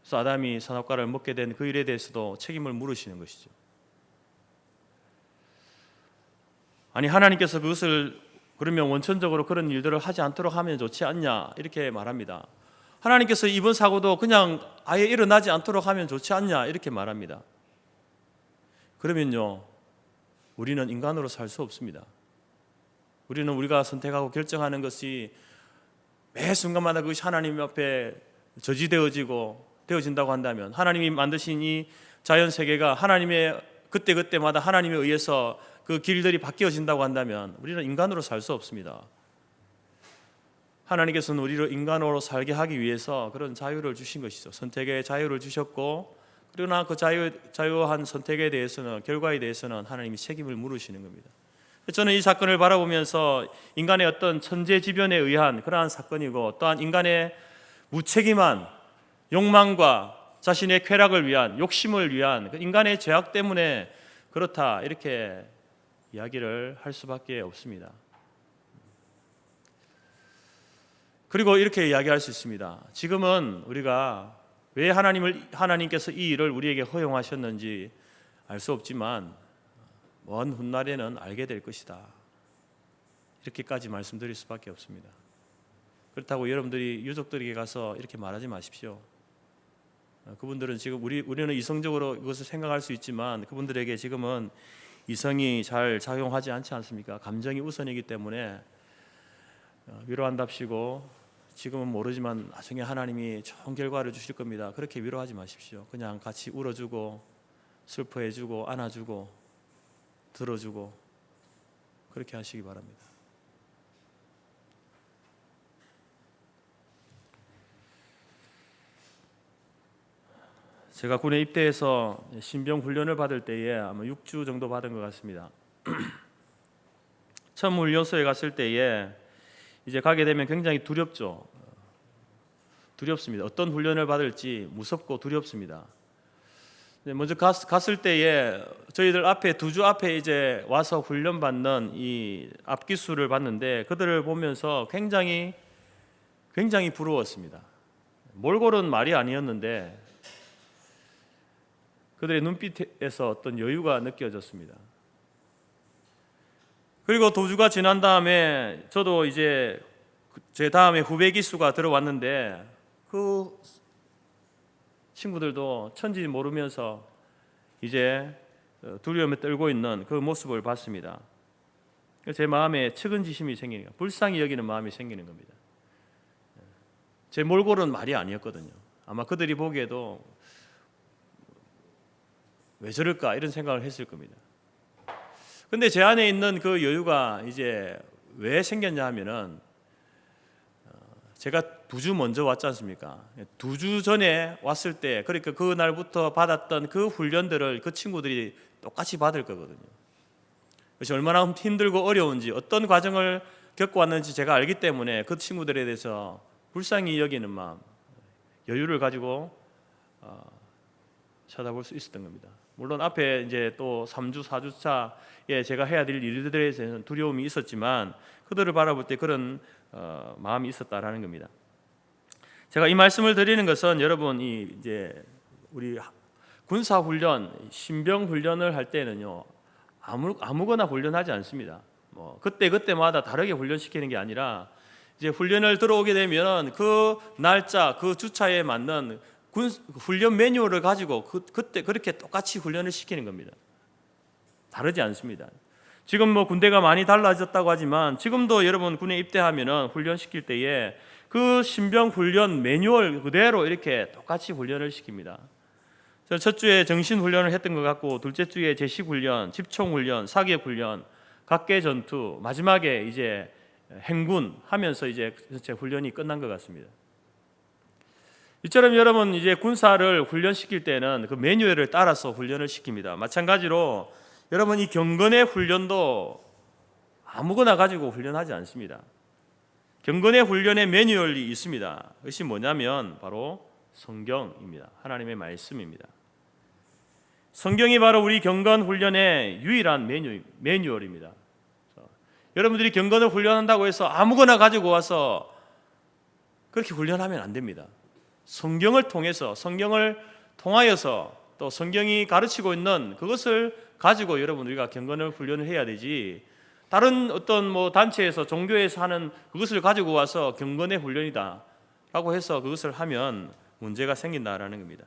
그래서 아담이 선악과를 먹게 된 그 일에 대해서도 책임을 물으시는 것이죠. 아니 하나님께서 그것을 그러면 원천적으로 그런 일들을 하지 않도록 하면 좋지 않냐 이렇게 말합니다. 하나님께서 이번 사고도 그냥 아예 일어나지 않도록 하면 좋지 않냐 이렇게 말합니다. 그러면요 우리는 인간으로 살 수 없습니다. 우리는 우리가 선택하고 결정하는 것이 매 순간마다 그것이 하나님 앞에 되어진다고 한다면 하나님이 만드신 이 자연 세계가 하나님의 그때마다 하나님에 의해서 그 길들이 바뀌어진다고 한다면 우리는 인간으로 살 수 없습니다. 하나님께서는 우리를 인간으로 살게 하기 위해서 그런 자유를 주신 것이죠. 선택의 자유를 주셨고 그러나 그 자유한 선택에 대해서는 결과에 대해서는 하나님이 책임을 물으시는 겁니다. 저는 이 사건을 바라보면서 인간의 어떤 천재지변에 의한 그러한 사건이고 또한 인간의 무책임한 욕망과 자신의 쾌락을 위한 욕심을 위한 인간의 죄악 때문에 그렇다 이렇게 이야기를 할 수밖에 없습니다. 그리고 이렇게 이야기할 수 있습니다. 지금은 우리가 왜 하나님께서 이 일을 우리에게 허용하셨는지 알 수 없지만 먼 훗날에는 알게 될 것이다. 이렇게까지 말씀드릴 수밖에 없습니다. 그렇다고 여러분들이 유족들에게 가서 이렇게 말하지 마십시오. 그분들은 지금 우리는 이성적으로 이것을 생각할 수 있지만 그분들에게 지금은 이성이 잘 작용하지 않지 않습니까? 감정이 우선이기 때문에 위로한답시고 지금은 모르지만 나중에 하나님이 좋은 결과를 주실 겁니다. 그렇게 위로하지 마십시오. 그냥 같이 울어주고 슬퍼해주고 안아주고 들어주고 그렇게 하시기 바랍니다. 제가 군에 입대해서 신병 훈련을 받을 때에 아마 6주 정도 받은 것 같습니다. 처음 훈련소에 갔을 때에 이제 가게 되면 굉장히 두렵죠. 두렵습니다. 어떤 훈련을 받을지 무섭고 두렵습니다. 먼저 갔을 때에 저희들 앞에 두 주 앞에 이제 와서 훈련 받는 이 앞기수를 봤는데 그들을 보면서 굉장히 부러웠습니다. 몰골은 말이 아니었는데 그들의 눈빛에서 어떤 여유가 느껴졌습니다. 그리고 두 주가 지난 다음에 저도 이제 제 다음에 후배 기수가 들어왔는데 그 친구들도 천지 모르면서 이제 두려움에 떨고 있는 그 모습을 봤습니다. 제 마음에 측은지심이 생기는 거예요. 불쌍히 여기는 마음이 생기는 겁니다. 제 몰골은 말이 아니었거든요. 아마 그들이 보기에도 왜 저럴까 이런 생각을 했을 겁니다. 근데 제 안에 있는 그 여유가 이제 왜 생겼냐 하면은 제가 두 주 먼저 왔지 않습니까? 두 주 전에 왔을 때 그러니까 그 날부터 받았던 그 훈련들을 그 친구들이 똑같이 받을 거거든요. 그래서 얼마나 힘들고 어려운지 어떤 과정을 겪어왔는지 제가 알기 때문에 그 친구들에 대해서 불쌍히 여기는 마음, 여유를 가지고 쳐다볼 수 있었던 겁니다. 물론 앞에 이제 또 3주, 4주 차에 제가 해야 될 일들에 대해서는 두려움이 있었지만 그들을 바라볼 때 그런 마음이 있었다라는 겁니다. 제가 이 말씀을 드리는 것은 여러분이 이제 우리 군사 훈련, 신병 훈련을 할 때는요 아무거나 훈련하지 않습니다. 뭐 그때마다 다르게 훈련시키는 게 아니라 이제 훈련을 들어오게 되면 그 날짜, 그 주차에 맞는 훈련 매뉴얼을 가지고 그때 그렇게 똑같이 훈련을 시키는 겁니다. 다르지 않습니다. 지금 뭐 군대가 많이 달라졌다고 하지만 지금도 여러분 군에 입대하면은 훈련 시킬 때에 그 신병 훈련 매뉴얼 그대로 이렇게 똑같이 훈련을 시킵니다. 첫 주에 정신 훈련을 했던 것 같고 둘째 주에 제식 훈련, 집총 훈련, 사격 훈련, 각계 전투, 마지막에 이제 행군 하면서 이제 전체 훈련이 끝난 것 같습니다. 이처럼 여러분 이제 군사를 훈련시킬 때는 그 매뉴얼을 따라서 훈련을 시킵니다. 마찬가지로 여러분 이 경건의 훈련도 아무거나 가지고 훈련하지 않습니다. 경건의 훈련의 매뉴얼이 있습니다. 그것이 뭐냐면 바로 성경입니다. 하나님의 말씀입니다. 성경이 바로 우리 경건 훈련의 유일한 매뉴얼입니다. 여러분들이 경건을 훈련한다고 해서 아무거나 가지고 와서 그렇게 훈련하면 안 됩니다. 성경을 통해서 성경을 통하여서 또 성경이 가르치고 있는 그것을 가지고 여러분 우리가 경건을 훈련을 해야 되지 다른 어떤 뭐 단체에서 종교에서 하는 그것을 가지고 와서 경건의 훈련이다라고 해서 그것을 하면 문제가 생긴다라는 겁니다.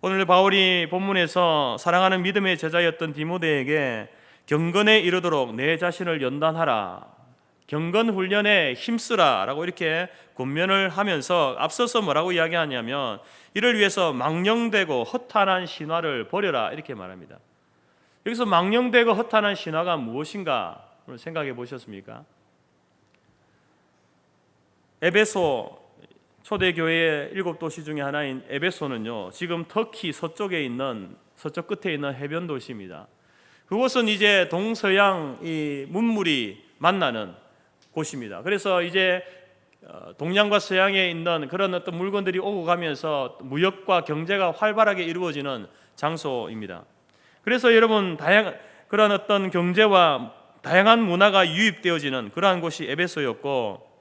오늘 바울이 본문에서 사랑하는 믿음의 제자였던 디모데에게 경건에 이르도록 내 자신을 연단하라, 경건 훈련에 힘쓰라 라고 이렇게 권면을 하면서 앞서서 뭐라고 이야기하냐면 이를 위해서 망령되고 허탄한 신화를 버려라 이렇게 말합니다. 여기서 망령되고 허탄한 신화가 무엇인가 생각해 보셨습니까? 에베소 초대교회의 7도시 중에 하나인 에베소는요 지금 터키 서쪽에 있는 서쪽 끝에 있는 해변 도시입니다. 그곳은 이제 동서양 이 문물이 만나는 곳입니다. 그래서 이제 동양과 서양에 있는 그런 어떤 물건들이 오고 가면서 무역과 경제가 활발하게 이루어지는 장소입니다. 그래서 여러분 그런 어떤 경제와 다양한 문화가 유입되어지는 그러한 곳이 에베소였고,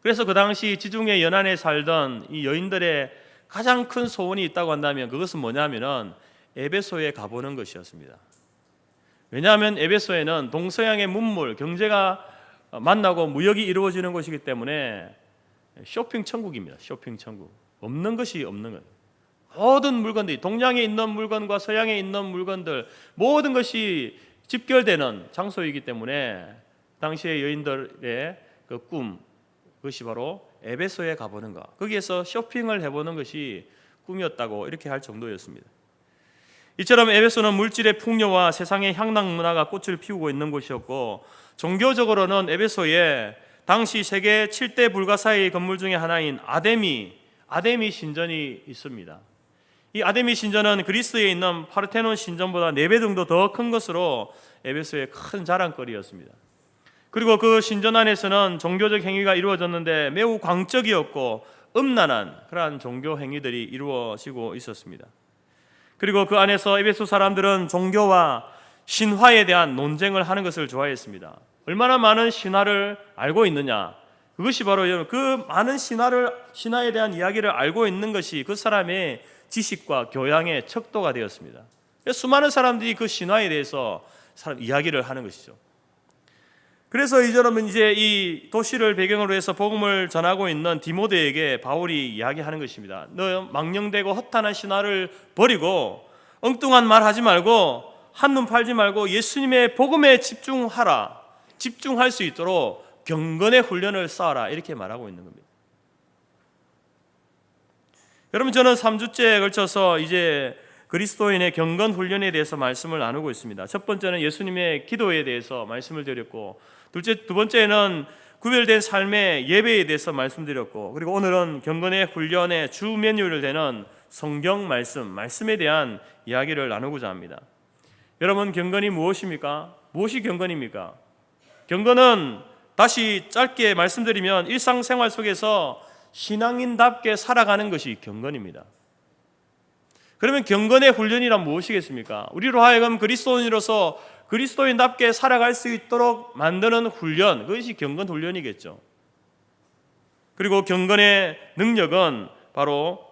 그래서 그 당시 지중해 연안에 살던 이 여인들의 가장 큰 소원이 있다고 한다면 그것은 뭐냐면은 에베소에 가보는 것이었습니다. 왜냐하면 에베소에는 동서양의 문물, 경제가 만나고 무역이 이루어지는 곳이기 때문에 쇼핑 천국입니다. 쇼핑 천국. 없는 것이 없는 거예요. 모든 물건들이 동양에 있는 물건과 서양에 있는 물건들 모든 것이 집결되는 장소이기 때문에 당시의 여인들의 그 꿈, 그것이 바로 에베소에 가보는 것, 거기에서 쇼핑을 해보는 것이 꿈이었다고 이렇게 할 정도였습니다. 이처럼 에베소는 물질의 풍요와 세상의 향락 문화가 꽃을 피우고 있는 곳이었고, 종교적으로는 에베소에 당시 세계 7대 불가사의 건물 중에 하나인 아데미 신전이 있습니다. 이 아데미 신전은 그리스에 있는 파르테논 신전보다 4배 정도 더 큰 것으로 에베소의 큰 자랑거리였습니다. 그리고 그 신전 안에서는 종교적 행위가 이루어졌는데 매우 광적이었고 음란한 그러한 종교 행위들이 이루어지고 있었습니다. 그리고 그 안에서 에베소 사람들은 종교와 신화에 대한 논쟁을 하는 것을 좋아했습니다. 얼마나 많은 신화를 알고 있느냐, 그것이 바로 여러분 그 많은 신화에 대한 이야기를 알고 있는 것이 그 사람의 지식과 교양의 척도가 되었습니다. 수많은 사람들이 그 신화에 대해서 이야기를 하는 것이죠. 그래서 여러분 이제 이 도시를 배경으로 해서 복음을 전하고 있는 디모데에게 바울이 이야기하는 것입니다. 너 망령되고 허탄한 신화를 버리고 엉뚱한 말 하지 말고 한눈 팔지 말고 예수님의 복음에 집중하라. 집중할 수 있도록 경건의 훈련을 쌓아라. 이렇게 말하고 있는 겁니다. 여러분 저는 3주째에 걸쳐서 이제 그리스도인의 경건 훈련에 대해서 말씀을 나누고 있습니다. 첫 번째는 예수님의 기도에 대해서 말씀을 드렸고, 두 번째는 구별된 삶의 예배에 대해서 말씀드렸고, 그리고 오늘은 경건의 훈련의 주 메뉴를 되는 성경 말씀에 대한 이야기를 나누고자 합니다. 여러분 경건이 무엇입니까? 무엇이 경건입니까? 경건은 다시 짧게 말씀드리면 일상생활 속에서 신앙인답게 살아가는 것이 경건입니다. 그러면 경건의 훈련이란 무엇이겠습니까? 우리로 하여금 그리스도인으로서 그리스도인답게 살아갈 수 있도록 만드는 훈련, 그것이 경건 훈련이겠죠. 그리고 경건의 능력은 바로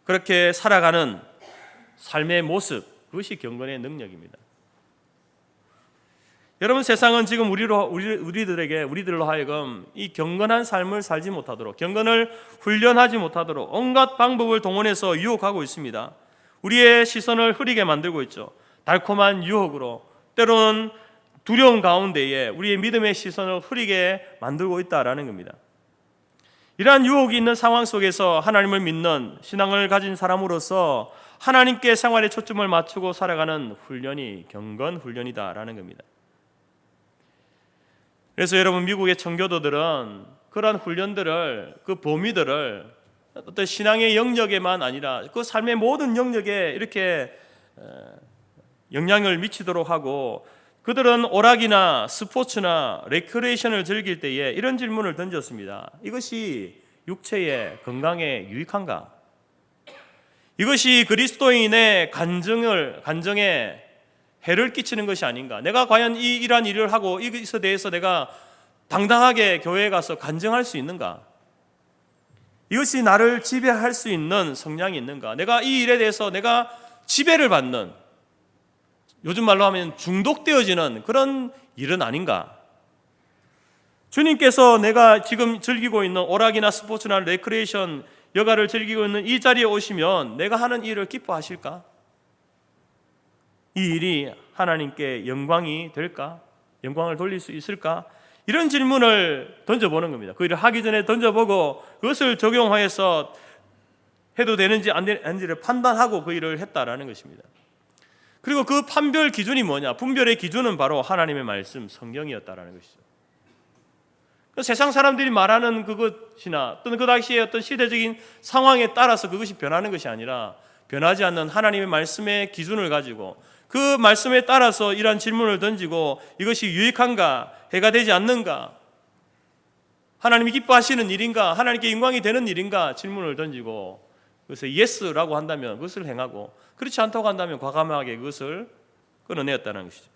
그렇게 살아가는 삶의 모습, 그것이 경건의 능력입니다. 여러분 세상은 지금 우리들로 하여금 이 경건한 삶을 살지 못하도록, 경건을 훈련하지 못하도록 온갖 방법을 동원해서 유혹하고 있습니다. 우리의 시선을 흐리게 만들고 있죠. 달콤한 유혹으로, 때로는 두려움 가운데에 우리의 믿음의 시선을 흐리게 만들고 있다라는 겁니다. 이러한 유혹이 있는 상황 속에서 하나님을 믿는 신앙을 가진 사람으로서 하나님께 생활의 초점을 맞추고 살아가는 훈련이 경건 훈련이다라는 겁니다. 그래서 여러분 미국의 청교도들은 그러한 훈련들을, 그 범위들을 어떤 신앙의 영역에만 아니라 그 삶의 모든 영역에 이렇게 영향을 미치도록 하고, 그들은 오락이나 스포츠나 레크레이션을 즐길 때에 이런 질문을 던졌습니다. 이것이 육체의 건강에 유익한가? 이것이 그리스도인의 간정에 해를 끼치는 것이 아닌가? 내가 과연 이러한 일을 하고 이것에 대해서 내가 당당하게 교회에 가서 간증할 수 있는가? 이것이 나를 지배할 수 있는 성향이 있는가? 내가 이 일에 대해서 내가 지배를 받는, 요즘 말로 하면 중독되어지는 그런 일은 아닌가? 주님께서 내가 지금 즐기고 있는 오락이나 스포츠나 레크레이션 여가를 즐기고 있는 이 자리에 오시면 내가 하는 일을 기뻐하실까? 이 일이 하나님께 영광이 될까? 영광을 돌릴 수 있을까? 이런 질문을 던져보는 겁니다. 그 일을 하기 전에 던져보고 그것을 적용하여서 해도 되는지 안 되는지를 판단하고 그 일을 했다라는 것입니다. 그리고 그 판별 기준이 뭐냐? 분별의 기준은 바로 하나님의 말씀, 성경이었다라는 것이죠. 세상 사람들이 말하는 그것이나 또는 그 당시의 어떤 시대적인 상황에 따라서 그것이 변하는 것이 아니라 변하지 않는 하나님의 말씀의 기준을 가지고 그 말씀에 따라서 이러한 질문을 던지고 이것이 유익한가? 해가 되지 않는가? 하나님이 기뻐하시는 일인가? 하나님께 영광이 되는 일인가? 질문을 던지고 그것을 예스라고 한다면 그것을 행하고, 그렇지 않다고 한다면 과감하게 그것을 끊어내었다는 것이죠.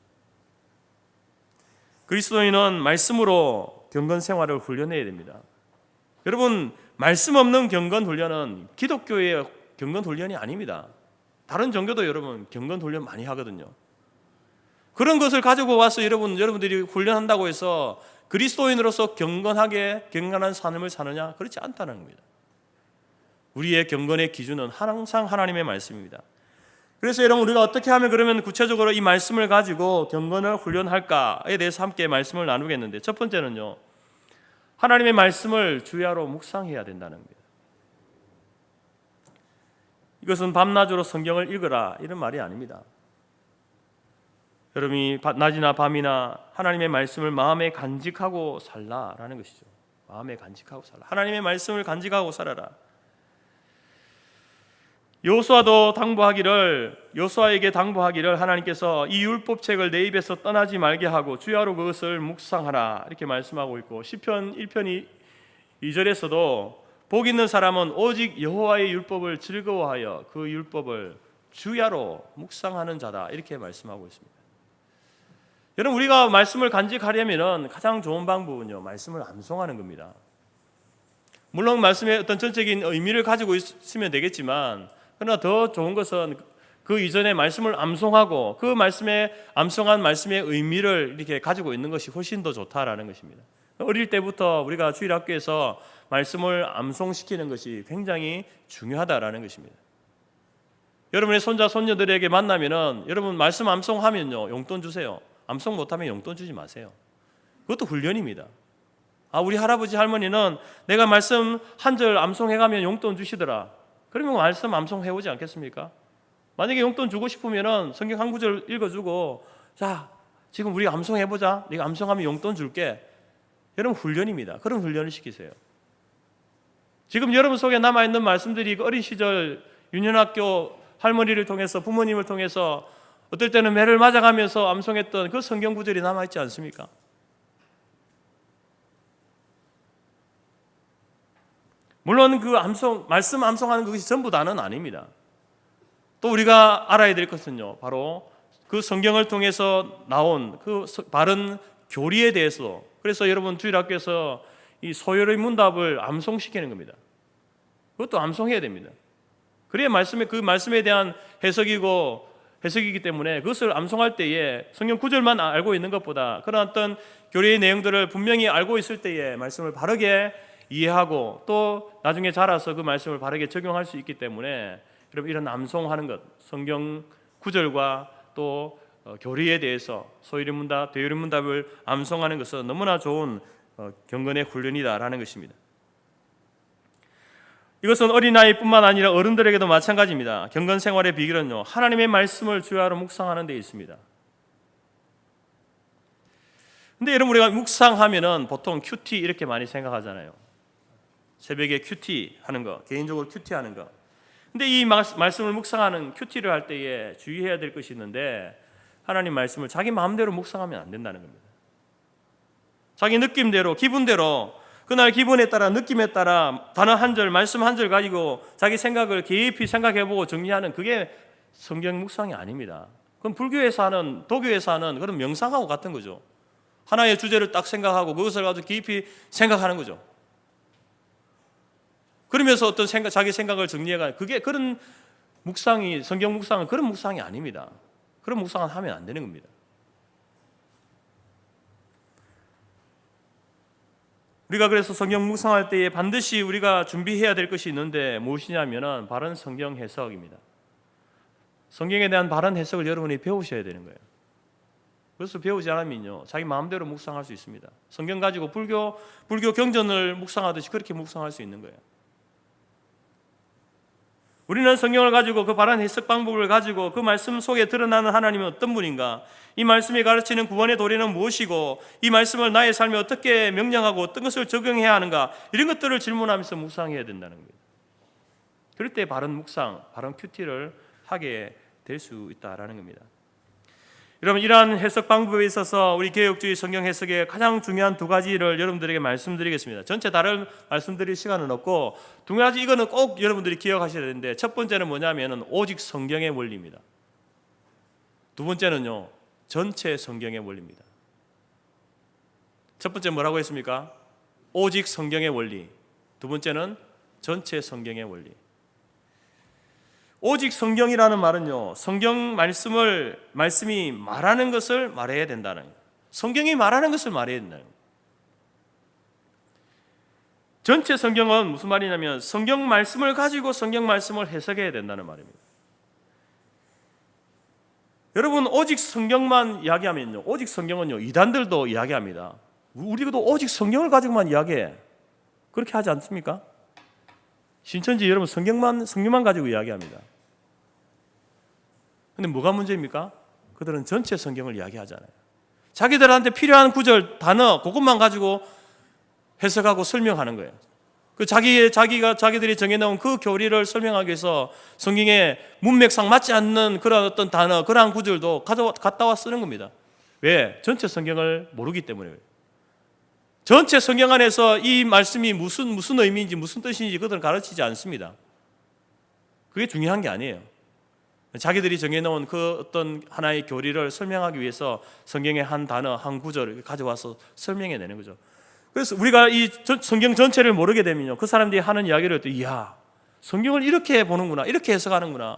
그리스도인은 말씀으로 경건 생활을 훈련해야 됩니다. 여러분, 말씀 없는 경건 훈련은 기독교의 경건 훈련이 아닙니다. 다른 종교도 여러분 경건 훈련 많이 하거든요. 그런 것을 가지고 와서 여러분들이 훈련한다고 해서 그리스도인으로서 경건한 삶을 사느냐? 그렇지 않다는 겁니다. 우리의 경건의 기준은 항상 하나님의 말씀입니다. 그래서 여러분 우리가 어떻게 하면 그러면 구체적으로 이 말씀을 가지고 경건을 훈련할까에 대해서 함께 말씀을 나누겠는데, 첫 번째는요, 하나님의 말씀을 주야로 묵상해야 된다는 겁니다. 이것은 밤낮으로 성경을 읽으라 이런 말이 아닙니다. 여러분이 낮이나 밤이나 하나님의 말씀을 마음에 간직하고 살라라는 것이죠. 마음에 간직하고 살라. 하나님의 말씀을 간직하고 살아라. 여호수아에게 당부하기를 하나님께서 이 율법책을 내 입에서 떠나지 말게 하고 주야로 그것을 묵상하라 이렇게 말씀하고 있고, 시편 1편 2절에서도 복 있는 사람은 오직 여호와의 율법을 즐거워하여 그 율법을 주야로 묵상하는 자다. 이렇게 말씀하고 있습니다. 여러분, 우리가 말씀을 간직하려면 가장 좋은 방법은요, 말씀을 암송하는 겁니다. 물론 말씀의 어떤 전적인 의미를 가지고 있으면 되겠지만, 그러나 더 좋은 것은 그 이전에 말씀을 암송하고 그 말씀에 암송한 말씀의 의미를 이렇게 가지고 있는 것이 훨씬 더 좋다라는 것입니다. 어릴 때부터 우리가 주일학교에서 말씀을 암송시키는 것이 굉장히 중요하다라는 것입니다. 여러분의 손자 손녀들에게 만나면은 여러분 말씀 암송하면요 용돈 주세요. 암송 못하면 용돈 주지 마세요. 그것도 훈련입니다. 우리 할아버지 할머니는 내가 말씀 한 절 암송해가면 용돈 주시더라. 그러면 말씀 암송해오지 않겠습니까? 만약에 용돈 주고 싶으면은 성경 한 구절 읽어주고, 자 지금 우리 암송해보자. 네가 암송하면 용돈 줄게. 여러분 훈련입니다. 그런 훈련을 시키세요. 지금 여러분 속에 남아있는 말씀들이 어린 시절 유년학교 할머니를 통해서 부모님을 통해서 어떨 때는 매를 맞아가면서 암송했던 그 성경 구절이 남아있지 않습니까? 물론 그 말씀 암송하는 것이 전부 다는 아닙니다. 또 우리가 알아야 될 것은요, 바로 그 성경을 통해서 나온 그 바른 교리에 대해서, 그래서 여러분 주일학교에서 이 소요의 문답을 암송시키는 겁니다. 그것도 암송해야 됩니다. 그래야 그 말씀에 대한 해석이기 때문에 그것을 암송할 때에 성경 구절만 알고 있는 것보다 그런 어떤 교리의 내용들을 분명히 알고 있을 때에 말씀을 바르게 이해하고 또 나중에 자라서 그 말씀을 바르게 적용할 수 있기 때문에 여러분 이런 암송하는 것, 성경 구절과 또 교리에 대해서 소요의 문답, 대요의 문답을 암송하는 것은 너무나 좋은 경건의 훈련이다라는 것입니다. 이것은 어린아이뿐만 아니라 어른들에게도 마찬가지입니다. 경건 생활의 비결은요, 하나님의 말씀을 주야로 묵상하는 데 있습니다. 근데 여러분 우리가 묵상하면은 보통 큐티 이렇게 많이 생각하잖아요. 새벽에 큐티 하는 거, 개인적으로 큐티 하는 거. 근데 이 말씀을 묵상하는 큐티를 할 때에 주의해야 될 것이 있는데, 하나님 말씀을 자기 마음대로 묵상하면 안 된다는 겁니다. 자기 느낌대로, 기분대로, 그날 기분에 따라, 느낌에 따라 단어 한 절, 말씀 한 절 가지고 자기 생각을 깊이 생각해보고 정리하는, 그게 성경 묵상이 아닙니다. 그건 불교에서 하는, 도교에서 하는 그런 명상하고 같은 거죠. 하나의 주제를 딱 생각하고 그것을 가지고 깊이 생각하는 거죠. 그러면서 어떤 자기 생각을 정리해가는, 그게 그런 묵상이, 성경 묵상은 그런 묵상이 아닙니다. 그런 묵상은 하면 안 되는 겁니다. 우리가 그래서 성경 묵상할 때에 반드시 우리가 준비해야 될 것이 있는데 무엇이냐면은 바른 성경 해석입니다. 성경에 대한 바른 해석을 여러분이 배우셔야 되는 거예요. 그래서 배우지 않으면요, 자기 마음대로 묵상할 수 있습니다. 성경 가지고 불교 경전을 묵상하듯이 그렇게 묵상할 수 있는 거예요. 우리는 성경을 가지고 그 바른 해석 방법을 가지고 그 말씀 속에 드러나는 하나님은 어떤 분인가, 이 말씀이 가르치는 구원의 도리는 무엇이고, 이 말씀을 나의 삶에 어떻게 명령하고 어떤 것을 적용해야 하는가, 이런 것들을 질문하면서 묵상해야 된다는 겁니다. 그럴 때 바른 묵상, 바른 큐티를 하게 될 수 있다라는 겁니다. 여러분, 이러한 해석 방법에 있어서 우리 개혁주의 성경 해석의 가장 중요한 두 가지를 여러분들에게 말씀드리겠습니다. 전체 다른 말씀드릴 시간은 없고 두 가지, 이거는 꼭 여러분들이 기억하셔야 되는데, 첫 번째는 뭐냐면은 오직 성경의 원리입니다. 두 번째는요, 전체 성경의 원리입니다. 첫 번째 뭐라고 했습니까? 오직 성경의 원리. 두 번째는 전체 성경의 원리. 오직 성경이라는 말은요, 성경 말씀이 말하는 것을 말해야 된다는 거예요. 성경이 말하는 것을 말해야 된다는 거예요. 전체 성경은 무슨 말이냐면 성경 말씀을 가지고 성경 말씀을 해석해야 된다는 말입니다. 여러분, 오직 성경만 이야기하면요, 오직 성경은요, 이단들도 이야기합니다. 우리도 오직 성경을 가지고만 이야기해. 그렇게 하지 않습니까? 신천지 여러분 성경만 가지고 이야기합니다. 근데 뭐가 문제입니까? 그들은 전체 성경을 이야기하잖아요. 자기들한테 필요한 구절, 단어, 그것만 가지고 해석하고 설명하는 거예요. 그 자기들이 정해놓은 그 교리를 설명하기 위해서 성경에 문맥상 맞지 않는 그런 어떤 단어, 그러한 구절도 갖다 와 쓰는 겁니다. 왜? 전체 성경을 모르기 때문에. 전체 성경 안에서 이 말씀이 무슨 의미인지 무슨 뜻인지 그들은 가르치지 않습니다. 그게 중요한 게 아니에요. 자기들이 정해놓은 그 어떤 하나의 교리를 설명하기 위해서 성경의 한 단어, 한 구절을 가져와서 설명해내는 거죠. 그래서 우리가 이 성경 전체를 모르게 되면요, 그 사람들이 하는 이야기를 또 이야, 성경을 이렇게 보는구나, 이렇게 해석하는구나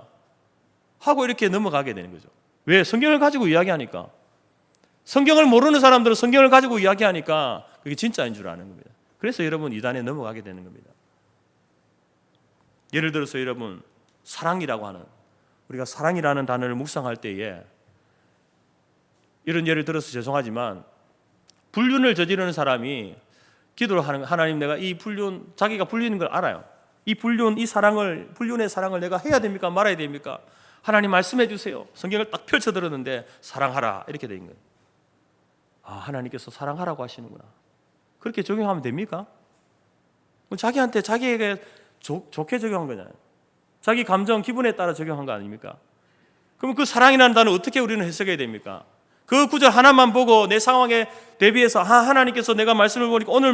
하고 이렇게 넘어가게 되는 거죠. 왜? 성경을 가지고 이야기하니까. 성경을 모르는 사람들은 성경을 가지고 이야기하니까 그게 진짜인 줄 아는 겁니다. 그래서 여러분 이단에 넘어가게 되는 겁니다. 예를 들어서 여러분, 사랑이라고 하는, 우리가 사랑이라는 단어를 묵상할 때에 이런 예를 들어서 죄송하지만 불륜을 저지르는 사람이 기도를 하는, 하나님 내가 이 불륜, 자기가 불륜인 걸 알아요. 이 불륜, 이 사랑을, 불륜의 사랑을 내가 해야 됩니까? 말아야 됩니까? 하나님 말씀해 주세요. 성경을 딱 펼쳐 들었는데 사랑하라 이렇게 된 거예요. 아, 하나님께서 사랑하라고 하시는구나. 그렇게 적용하면 됩니까? 자기한테, 자기에게 좋게 적용한 거잖아요. 자기 감정, 기분에 따라 적용한 거 아닙니까? 그럼 그 사랑이라는 단어 어떻게 우리는 해석해야 됩니까? 그 구절 하나만 보고 내 상황에 대비해서 하나님께서 내가 말씀을 보니까 오늘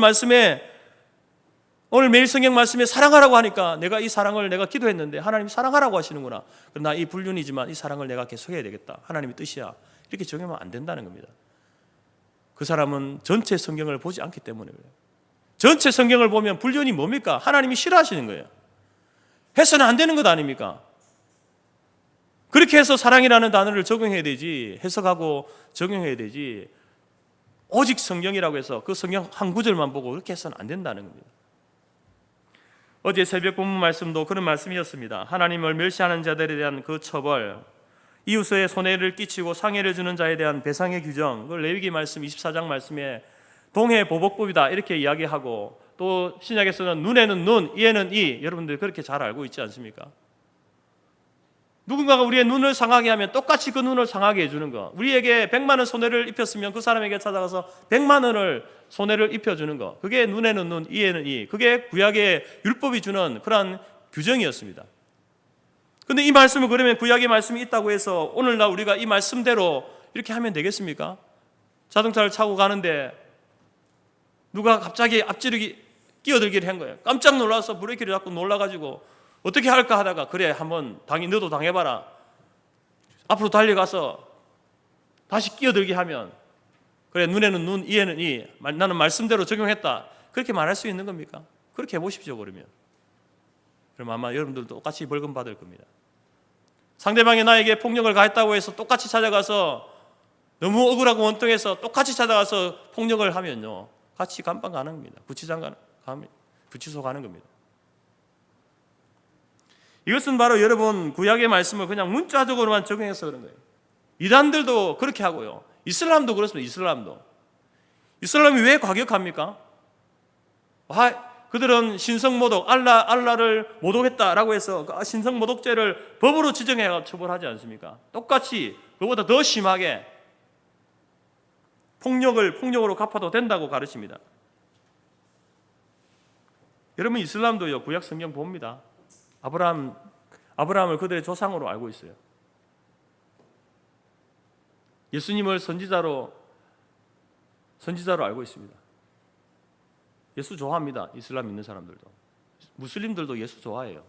매일 성경 말씀에 사랑하라고 하니까 내가 이 사랑을 내가 기도했는데 하나님이 사랑하라고 하시는구나. 그럼 나 이 불륜이지만 이 사랑을 내가 계속해야 되겠다. 하나님의 뜻이야. 이렇게 적용하면 안 된다는 겁니다. 그 사람은 전체 성경을 보지 않기 때문에 그래요. 전체 성경을 보면 불륜이 뭡니까? 하나님이 싫어하시는 거예요. 해서는 안 되는 것 아닙니까? 그렇게 해서 사랑이라는 단어를 적용해야 되지, 해석하고 적용해야 되지, 오직 성경이라고 해서 그 성경 한 구절만 보고 그렇게 해서는 안 된다는 겁니다. 어제 새벽 본문 말씀도 그런 말씀이었습니다. 하나님을 멸시하는 자들에 대한 그 처벌, 이웃의 손해를 끼치고 상해를 주는 자에 대한 배상의 규정, 그걸 레위기 말씀 24장 말씀에 동해보복법이다 이렇게 이야기하고, 또 신약에서는 눈에는 눈, 이에는 이, 여러분들 그렇게 잘 알고 있지 않습니까? 누군가가 우리의 눈을 상하게 하면 똑같이 그 눈을 상하게 해주는 거. 우리에게 100만 원 손해를 입혔으면 그 사람에게 찾아가서 100만 원을 손해를 입혀주는 거. 그게 눈에는 눈, 이에는 이. 그게 구약의 율법이 주는 그러한 규정이었습니다. 그런데 이 말씀을, 그러면 구약의 말씀이 있다고 해서 오늘날 우리가 이 말씀대로 이렇게 하면 되겠습니까? 자동차를 타고 가는데 누가 갑자기 앞지르기 끼어들기를 한 거예요. 깜짝 놀라서 브레이크를 잡고 놀라가지고 어떻게 할까 하다가, 그래 한번 너도 당해봐라. 앞으로 달려가서 다시 끼어들게 하면, 그래 눈에는 눈, 이에는 이, 나는 말씀대로 적용했다. 그렇게 말할 수 있는 겁니까? 그렇게 해보십시오. 그러면 아마 여러분들도 똑같이 벌금 받을 겁니다. 상대방이 나에게 폭력을 가했다고 해서 똑같이 찾아가서, 너무 억울하고 원통해서 똑같이 찾아가서 폭력을 하면요, 같이 감방 가는 겁니다. 구치소 가는 겁니다. 이것은 바로 여러분 구약의 말씀을 그냥 문자적으로만 적용해서 그런 거예요. 이단들도 그렇게 하고요. 이슬람도 그렇습니다. 이슬람이 왜 과격합니까? 그들은 신성모독, 알라를 모독했다라고 해서 신성모독죄를 법으로 지정해 처벌하지 않습니까? 똑같이 그보다 더 심하게 폭력으로 갚아도 된다고 가르칩니다. 여러분 이슬람도요, 구약 성경 봅니다. 아브라함을 그들의 조상으로 알고 있어요. 예수님을 선지자로 알고 있습니다. 예수 좋아합니다. 이슬람 믿는 사람들도. 무슬림들도 예수 좋아해요.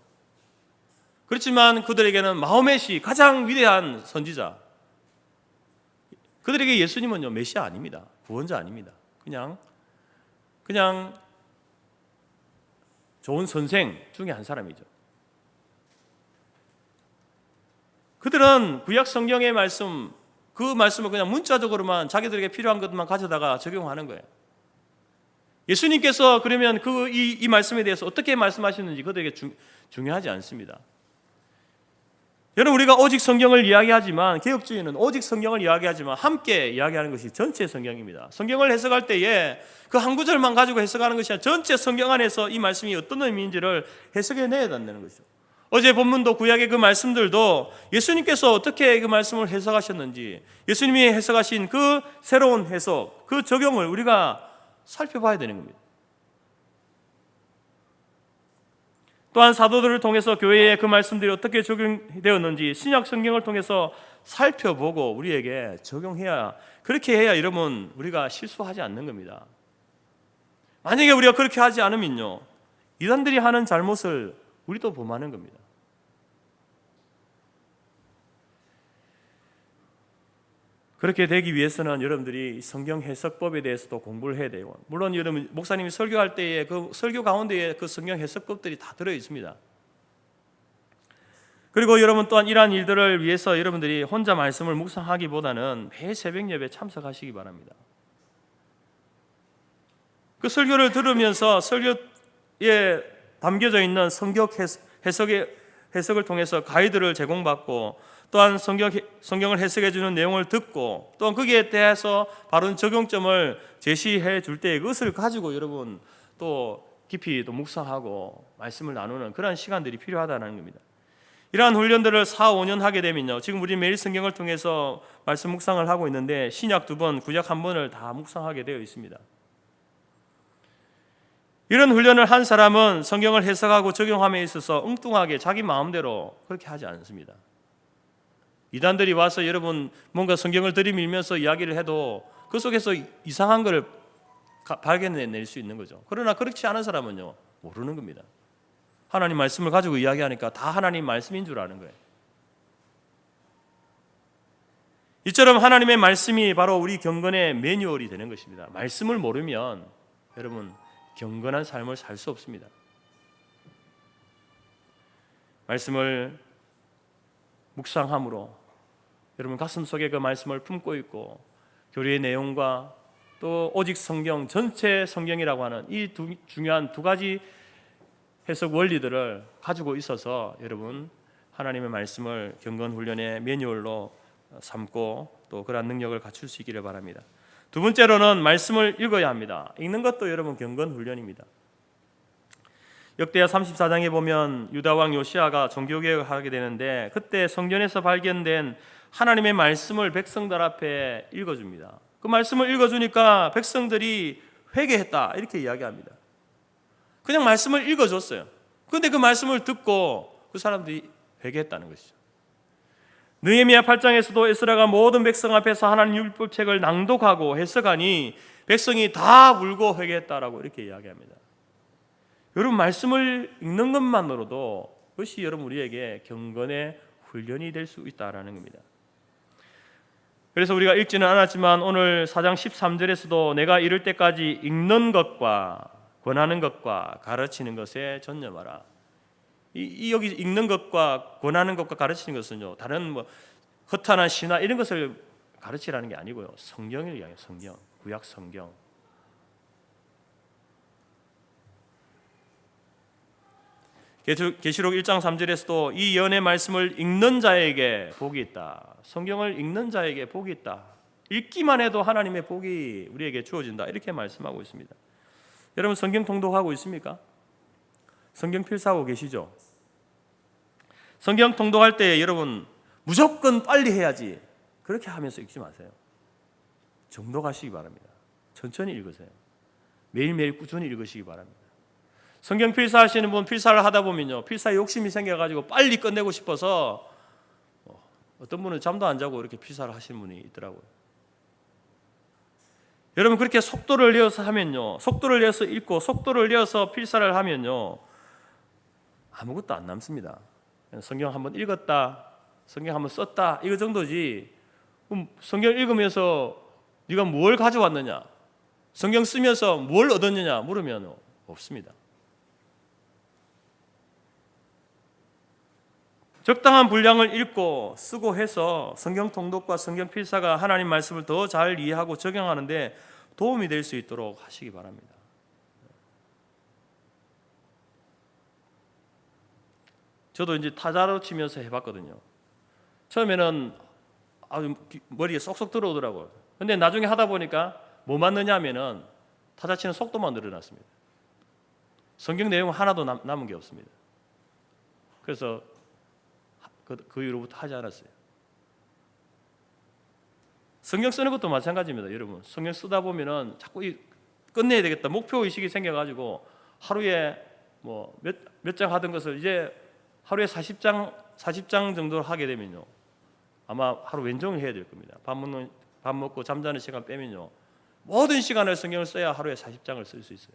그렇지만 그들에게는 마호멧이 가장 위대한 선지자. 그들에게 예수님은요, 메시아 아닙니다. 구원자 아닙니다. 그냥 좋은 선생 중에 한 사람이죠. 그들은 구약 성경의 말씀, 그 말씀을 그냥 문자적으로만 자기들에게 필요한 것만 가져다가 적용하는 거예요. 예수님께서 그러면 이 말씀에 대해서 어떻게 말씀하시는지 그들에게 중요하지 않습니다. 여러분, 우리가 오직 성경을 이야기하지만, 개혁주의는 오직 성경을 이야기하지만 함께 이야기하는 것이 전체 성경입니다. 성경을 해석할 때에 그 한 구절만 가지고 해석하는 것이 아니라 전체 성경 안에서 이 말씀이 어떤 의미인지를 해석해내야 된다는 것이죠. 어제 본문도 구약의 그 말씀들도 예수님께서 어떻게 그 말씀을 해석하셨는지, 예수님이 해석하신 그 새로운 해석, 그 적용을 우리가 살펴봐야 되는 겁니다. 또한 사도들을 통해서 교회에 그 말씀들이 어떻게 적용되었는지 신약 성경을 통해서 살펴보고 우리에게 적용해야, 그렇게 해야 여러분 우리가 실수하지 않는 겁니다. 만약에 우리가 그렇게 하지 않으면요, 이단들이 하는 잘못을 우리도 범하는 겁니다. 그렇게 되기 위해서는 여러분들이 성경 해석법에 대해서도 공부를 해야 되고, 물론 여러분 목사님이 설교할 때에 그 설교 가운데에 그 성경 해석법들이 다 들어 있습니다. 그리고 여러분 또한 이러한 일들을 위해서 여러분들이 혼자 말씀을 묵상하기보다는 매 새벽 예배에 참석하시기 바랍니다. 그 설교를 들으면서 설교에 담겨져 있는 성경 해석을 통해서 가이드를 제공받고, 또한 성경을 해석해 주는 내용을 듣고, 또한 거기에 대해서 바른 적용점을 제시해 줄 때 그것을 가지고 여러분 또 깊이 또 묵상하고 말씀을 나누는 그러한 시간들이 필요하다는 겁니다. 이러한 훈련들을 4, 5년 하게 되면요, 지금 우리 매일 성경을 통해서 말씀 묵상을 하고 있는데 신약 2번, 구약 1번을 다 묵상하게 되어 있습니다. 이런 훈련을 한 사람은 성경을 해석하고 적용함에 있어서 엉뚱하게 자기 마음대로 그렇게 하지 않습니다. 이단들이 와서 여러분 뭔가 성경을 들이밀면서 이야기를 해도 그 속에서 이상한 걸 발견해낼 수 있는 거죠. 그러나 그렇지 않은 사람은요, 모르는 겁니다. 하나님 말씀을 가지고 이야기하니까 다 하나님 말씀인 줄 아는 거예요. 이처럼 하나님의 말씀이 바로 우리 경건의 매뉴얼이 되는 것입니다. 말씀을 모르면 여러분 경건한 삶을 살 수 없습니다. 말씀을 묵상함으로 여러분 가슴속에 그 말씀을 품고 있고, 교리의 내용과 또 오직 성경, 전체 성경이라고 하는 이 중요한 두 가지 해석 원리들을 가지고 있어서 여러분 하나님의 말씀을 경건 훈련의 매뉴얼로 삼고 또 그러한 능력을 갖출 수 있기를 바랍니다. 두 번째로는 말씀을 읽어야 합니다. 읽는 것도 여러분 경건 훈련입니다. 역대하 34장에 보면 유다 왕 요시아가 종교개혁을 하게 되는데, 그때 성전에서 발견된 하나님의 말씀을 백성들 앞에 읽어줍니다. 그 말씀을 읽어주니까 백성들이 회개했다 이렇게 이야기합니다. 그냥 말씀을 읽어줬어요. 그런데 그 말씀을 듣고 그 사람들이 회개했다는 것이죠. 느헤미야 8장에서도 에스라가 모든 백성 앞에서 하나님 율법책을 낭독하고 해석하니 백성이 다 울고 회개했다라고 이렇게 이야기합니다. 여러분 말씀을 읽는 것만으로도 그것이 여러분 우리에게 경건의 훈련이 될 수 있다라는 겁니다. 그래서 우리가 읽지는 않았지만 오늘 4장 13절에서도 내가 이를 때까지 읽는 것과 권하는 것과 가르치는 것에 전념하라. 여기 읽는 것과 권하는 것과 가르치는 것은요, 다른 뭐 허탄한 신화 이런 것을 가르치라는 게 아니고요, 성경을 이야기해요. 성경, 구약 성경. 계시록 1장 3절에서도 이 연의 말씀을 읽는 자에게 복이 있다. 성경을 읽는 자에게 복이 있다. 읽기만 해도 하나님의 복이 우리에게 주어진다. 이렇게 말씀하고 있습니다. 여러분 성경 통독하고 있습니까? 성경 필사하고 계시죠? 성경 통독할 때 여러분 무조건 빨리 해야지 그렇게 하면서 읽지 마세요. 정독하시기 바랍니다. 천천히 읽으세요. 매일매일 꾸준히 읽으시기 바랍니다. 성경 필사하시는 분 필사를 하다 보면요, 필사에 욕심이 생겨가지고 빨리 끝내고 싶어서 어떤 분은 잠도 안 자고 이렇게 필사를 하시는 분이 있더라고요. 여러분 그렇게 속도를 내어서 하면요, 속도를 내어서 읽고 속도를 내어서 필사를 하면요, 아무것도 안 남습니다. 성경 한번 읽었다, 성경 한번 썼다 이거 정도지. 그럼 성경 읽으면서 네가 뭘 가져왔느냐, 성경 쓰면서 뭘 얻었느냐 물으면 없습니다. 적당한 분량을 읽고 쓰고 해서 성경 통독과 성경 필사가 하나님 말씀을 더 잘 이해하고 적용하는데 도움이 될 수 있도록 하시기 바랍니다. 저도 이제 타자로 치면서 해봤거든요. 처음에는 아주 머리에 쏙쏙 들어오더라고요. 근데 나중에 하다 보니까 뭐 맞느냐 하면은 타자 치는 속도만 늘어났습니다. 성경 내용 하나도 남은 게 없습니다. 그래서 그 이후로부터 하지 않았어요. 성경 쓰는 것도 마찬가지입니다. 여러분 성경 쓰다 보면은 자꾸 끝내야 되겠다 목표 의식이 생겨가지고 하루에 뭐 몇 장 하던 것을 이제 하루에 40장 정도 하게 되면요, 아마 하루 왼종일 해야 될 겁니다. 밥 먹고 잠자는 시간 빼면요, 모든 시간을 성경을 써야 하루에 40장을 쓸 수 있어요.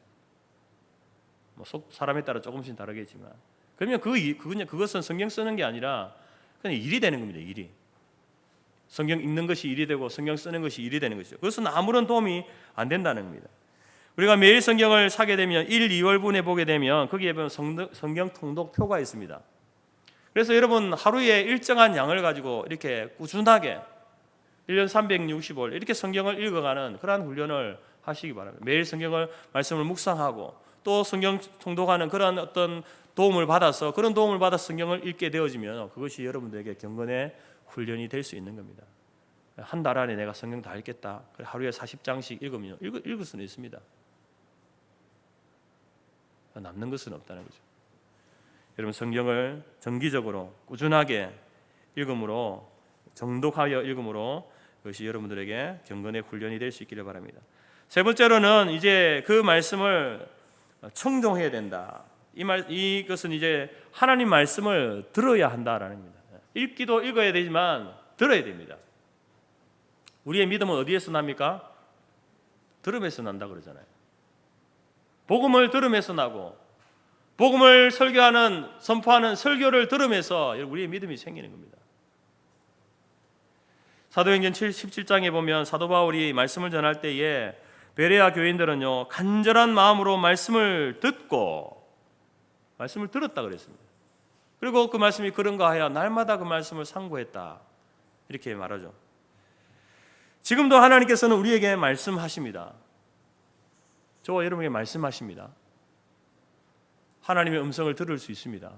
뭐 사람에 따라 조금씩 다르겠지만, 그러면 그것은 성경 쓰는 게 아니라 그냥 일이 되는 겁니다. 일이. 성경 읽는 것이 일이 되고 성경 쓰는 것이 일이 되는 것이죠. 그것은 아무런 도움이 안 된다는 겁니다. 우리가 매일 성경을 사게 되면 1, 2월분에 보게 되면 거기에 보면 성경 통독표가 있습니다. 그래서 여러분 하루에 일정한 양을 가지고 이렇게 꾸준하게 1년 365일 이렇게 성경을 읽어가는 그러한 훈련을 하시기 바랍니다. 매일 성경을 말씀을 묵상하고 또 성경 통독하는 그런 어떤 도움을 받아서 그런 도움을 받아 성경을 읽게 되어지면 그것이 여러분들에게 경건의 훈련이 될 수 있는 겁니다. 한 달 안에 내가 성경 다 읽겠다. 그래 하루에 40장씩 읽으면 읽을 수는 있습니다. 남는 것은 없다는 거죠. 여러분 성경을 정기적으로 꾸준하게 읽음으로 정독하여 읽음으로 그것이 여러분들에게 경건의 훈련이 될 수 있기를 바랍니다. 세 번째로는 이제 그 말씀을 청종해야 된다. 이것은 이제 하나님 말씀을 들어야 한다라는 겁니다. 읽기도 읽어야 되지만 들어야 됩니다. 우리의 믿음은 어디에서 납니까? 들음에서 난다 그러잖아요. 복음을 들음에서 나고 복음을 설교하는 선포하는 설교를 들으면서 우리의 믿음이 생기는 겁니다. 사도행전 17장에 보면 사도 바울이 말씀을 전할 때에 베레아 교인들은요 간절한 마음으로 말씀을 듣고 말씀을 들었다 그랬습니다. 그리고 그 말씀이 그런가 하여 날마다 그 말씀을 상고했다 이렇게 말하죠. 지금도 하나님께서는 우리에게 말씀하십니다. 저와 여러분에게 말씀하십니다. 하나님의 음성을 들을 수 있습니다.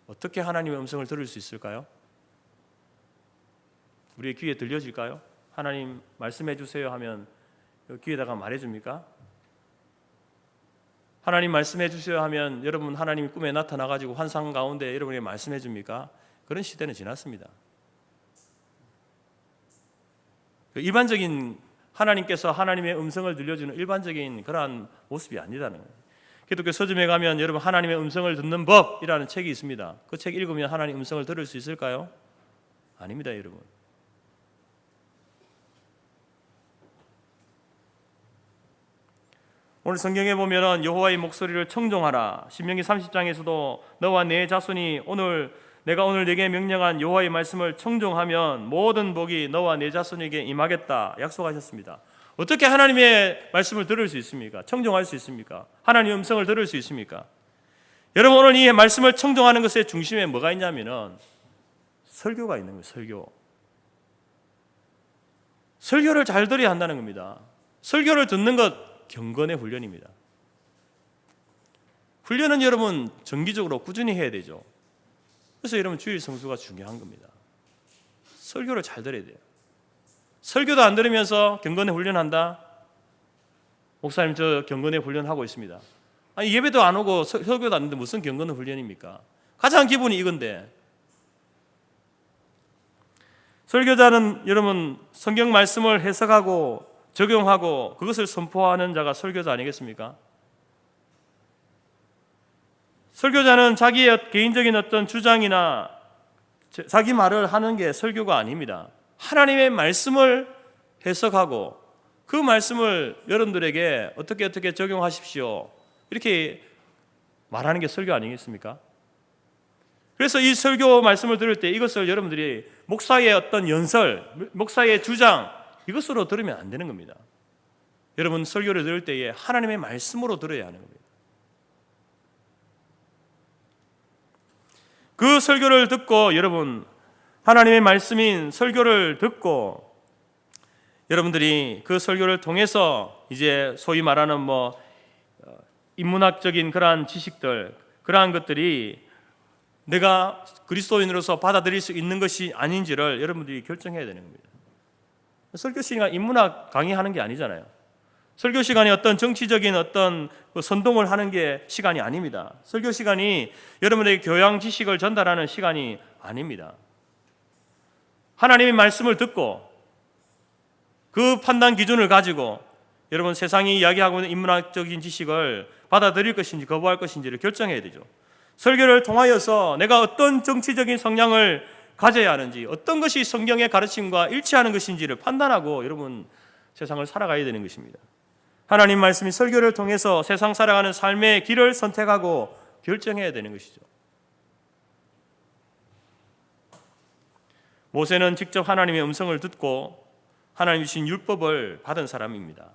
어떻게 하나님의 음성을 들을 수 있을까요? 우리의 귀에 들려질까요? 하나님 말씀해 주세요 하면 귀에다가 말해줍니까? 하나님 말씀해 주세요 하면 여러분 하나님이 꿈에 나타나가지고 환상 가운데 여러분에게 말씀해 줍니까? 그런 시대는 지났습니다. 일반적인 하나님께서 하나님의 음성을 들려주는 일반적인 그러한 모습이 아니다는 거예요. 기독교 서점에 가면 여러분 하나님의 음성을 듣는 법이라는 책이 있습니다. 그 책 읽으면 하나님 음성을 들을 수 있을까요? 아닙니다, 여러분. 오늘 성경에 보면 여호와의 목소리를 청종하라. 신명기 30장에서도 너와 내 자손이 내가 오늘 네게 명령한 여호와의 말씀을 청종하면 모든 복이 너와 내 자손에게 임하겠다 약속하셨습니다. 어떻게 하나님의 말씀을 들을 수 있습니까? 청종할 수 있습니까? 하나님의 음성을 들을 수 있습니까? 여러분 오늘 이 말씀을 청종하는 것의 중심에 뭐가 있냐면은 설교가 있는 거예요. 설교를 잘 들어야 한다는 겁니다. 설교를 듣는 것 경건의 훈련입니다. 훈련은 여러분 정기적으로 꾸준히 해야 되죠. 그래서 여러분 주일 성수가 중요한 겁니다. 설교를 잘 들어야 돼요. 설교도 안 들으면서 경건의 훈련한다? 목사님 저 경건의 훈련하고 있습니다. 아니 예배도 안 오고 설교도 안 듣는데 무슨 경건의 훈련입니까? 가장 기본이 이건데. 설교자는 여러분 성경 말씀을 해석하고 적용하고 그것을 선포하는 자가 설교자 아니겠습니까? 설교자는 자기의 개인적인 어떤 주장이나 자기 말을 하는 게 설교가 아닙니다. 하나님의 말씀을 해석하고 그 말씀을 여러분들에게 어떻게 적용하십시오 이렇게 말하는 게 설교 아니겠습니까? 그래서 이 설교 말씀을 들을 때 이것을 여러분들이 목사의 어떤 연설, 목사의 주장 이것으로 들으면 안 되는 겁니다. 여러분 설교를 들을 때에 하나님의 말씀으로 들어야 하는 겁니다. 그 설교를 듣고 여러분 하나님의 말씀인 설교를 듣고 여러분들이 그 설교를 통해서 이제 소위 말하는 인문학적인 그러한 지식들 그러한 것들이 내가 그리스도인으로서 받아들일 수 있는 것이 아닌지를 여러분들이 결정해야 되는 겁니다. 설교 시간이 인문학 강의하는 게 아니잖아요. 설교 시간이 어떤 정치적인 어떤 선동을 하는 게 시간이 아닙니다. 설교 시간이 여러분에게 교양 지식을 전달하는 시간이 아닙니다. 하나님의 말씀을 듣고 그 판단 기준을 가지고 여러분 세상이 이야기하고 있는 인문학적인 지식을 받아들일 것인지 거부할 것인지를 결정해야 되죠. 설교를 통하여서 내가 어떤 정치적인 성향을 가져야 하는지 어떤 것이 성경의 가르침과 일치하는 것인지를 판단하고 여러분 세상을 살아가야 되는 것입니다. 하나님 말씀이 설교를 통해서 세상 살아가는 삶의 길을 선택하고 결정해야 되는 것이죠. 모세는 직접 하나님의 음성을 듣고 하나님 주신 율법을 받은 사람입니다.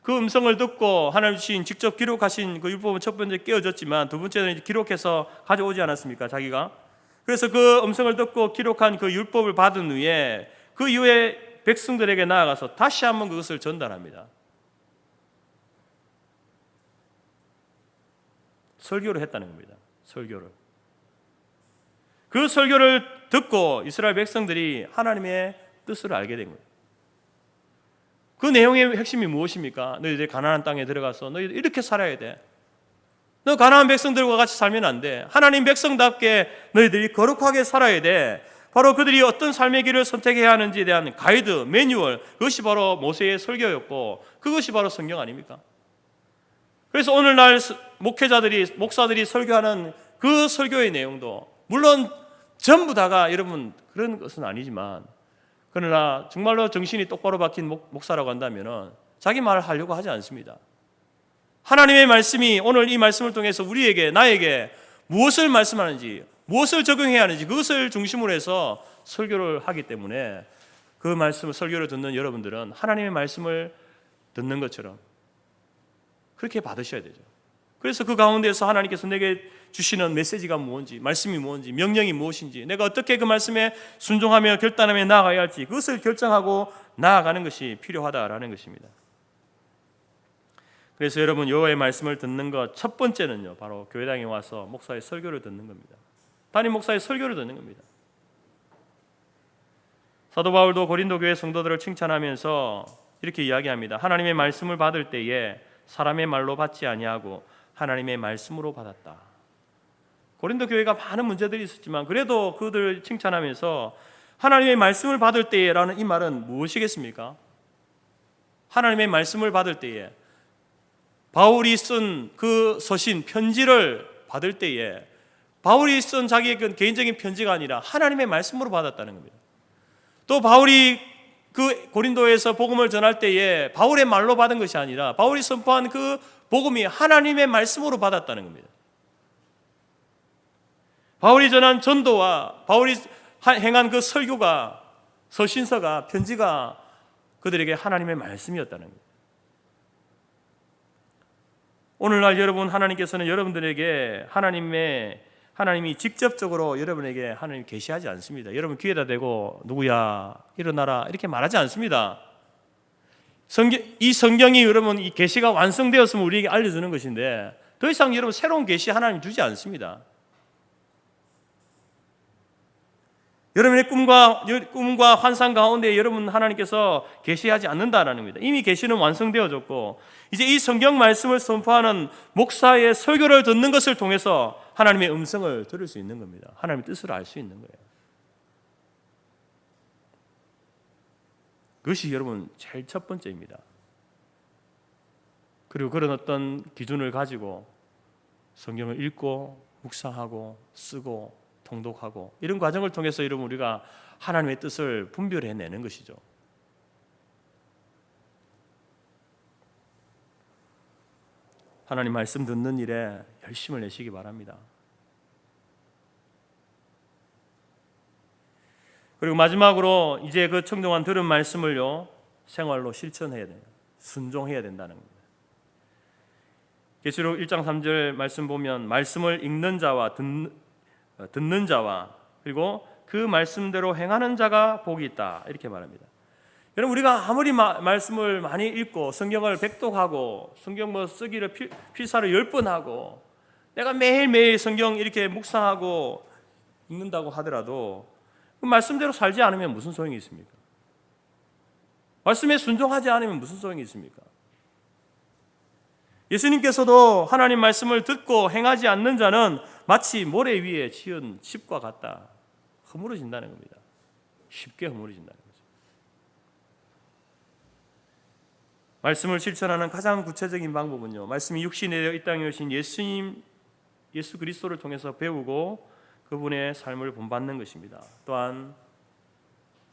그 음성을 듣고 하나님 주신 직접 기록하신 그 율법은 첫 번째 깨어졌지만 두 번째는 기록해서 가져오지 않았습니까? 자기가. 그래서 그 음성을 듣고 기록한 그 율법을 받은 후에 그 이후에 백성들에게 나아가서 다시 한번 그것을 전달합니다. 설교를 했다는 겁니다. 설교를. 그 설교를 듣고 이스라엘 백성들이 하나님의 뜻을 알게 된 거예요. 그 내용의 핵심이 무엇입니까? 너희들이 가나안 땅에 들어가서 너희들 이렇게 살아야 돼. 너 가나안 백성들과 같이 살면 안 돼. 하나님 백성답게 너희들이 거룩하게 살아야 돼. 바로 그들이 어떤 삶의 길을 선택해야 하는지에 대한 가이드, 매뉴얼, 그것이 바로 모세의 설교였고 그것이 바로 성경 아닙니까? 그래서 오늘날 목사들이 설교하는 그 설교의 내용도 물론 전부 다가 여러분 그런 것은 아니지만 그러나 정말로 정신이 똑바로 박힌 목사라고 한다면 자기 말을 하려고 하지 않습니다. 하나님의 말씀이 오늘 이 말씀을 통해서 우리에게 나에게 무엇을 말씀하는지 무엇을 적용해야 하는지 그것을 중심으로 해서 설교를 하기 때문에 그 말씀을 설교를 듣는 여러분들은 하나님의 말씀을 듣는 것처럼 그렇게 받으셔야 되죠. 그래서 그 가운데서 하나님께서 내게 주시는 메시지가 뭔지, 말씀이 뭔지, 명령이 무엇인지, 내가 어떻게 그 말씀에 순종하며 결단하며 나아가야 할지 그것을 결정하고 나아가는 것이 필요하다라는 것입니다. 그래서 여러분 여호와의 말씀을 듣는 것 첫 번째는요, 바로 교회당에 와서 목사의 설교를 듣는 겁니다. 담임 목사의 설교를 듣는 겁니다. 사도 바울도 고린도 교회 성도들을 칭찬하면서 이렇게 이야기합니다. 하나님의 말씀을 받을 때에 사람의 말로 받지 아니하고 하나님의 말씀으로 받았다. 고린도 교회가 많은 문제들이 있었지만 그래도 그들을 칭찬하면서 하나님의 말씀을 받을 때에라는 이 말은 무엇이겠습니까? 하나님의 말씀을 받을 때에 바울이 쓴 그 서신 편지를 받을 때에 바울이 쓴 자기의 그 개인적인 편지가 아니라 하나님의 말씀으로 받았다는 겁니다. 또 바울이 그 고린도에서 복음을 전할 때에 바울의 말로 받은 것이 아니라 바울이 선포한 그 복음이 하나님의 말씀으로 받았다는 겁니다. 바울이 전한 전도와 바울이 행한 그 설교가 서신서가 편지가 그들에게 하나님의 말씀이었다는 겁니다. 오늘날 여러분 하나님께서는 여러분들에게 하나님이 직접적으로 여러분에게 하나님 계시하지 않습니다. 여러분 귀에다 대고 누구야 일어나라 이렇게 말하지 않습니다. 이 성경이 여러분 이 계시가 완성되었으면 우리에게 알려주는 것인데 더 이상 여러분 새로운 계시 하나님 주지 않습니다. 여러분의 꿈과 환상 가운데 여러분 하나님께서 계시하지 않는다라는 겁니다. 이미 계시는 완성되어졌고 이제 이 성경 말씀을 선포하는 목사의 설교를 듣는 것을 통해서 하나님의 음성을 들을 수 있는 겁니다. 하나님의 뜻을 알 수 있는 거예요. 그것이 여러분 제일 첫 번째입니다. 그리고 그런 어떤 기준을 가지고 성경을 읽고 묵상하고 쓰고 통독하고 이런 과정을 통해서 여러분 우리가 하나님의 뜻을 분별해내는 것이죠. 하나님 말씀 듣는 일에 열심을 내시기 바랍니다. 그리고 마지막으로 이제 그 청정한 들은 말씀을요 생활로 실천해야 돼요. 순종해야 된다는 겁니다. 계시록 1장 3절 말씀 보면 말씀을 읽는 자와 듣는 자와 그리고 그 말씀대로 행하는 자가 복이 있다 이렇게 말합니다. 여러분 우리가 아무리 말씀을 많이 읽고 성경을 백독하고 성경 쓰기를 필사를 10번 하고 내가 매일매일 성경 이렇게 묵상하고 읽는다고 하더라도 그 말씀대로 살지 않으면 무슨 소용이 있습니까? 말씀에 순종하지 않으면 무슨 소용이 있습니까? 예수님께서도 하나님 말씀을 듣고 행하지 않는 자는 마치 모래 위에 지은 집과 같다. 허물어진다는 겁니다. 쉽게 허물어진다는 거죠. 말씀을 실천하는 가장 구체적인 방법은요. 말씀이 육신이 되어 이 땅에 오신 예수 그리스도를 통해서 배우고 그분의 삶을 본받는 것입니다. 또한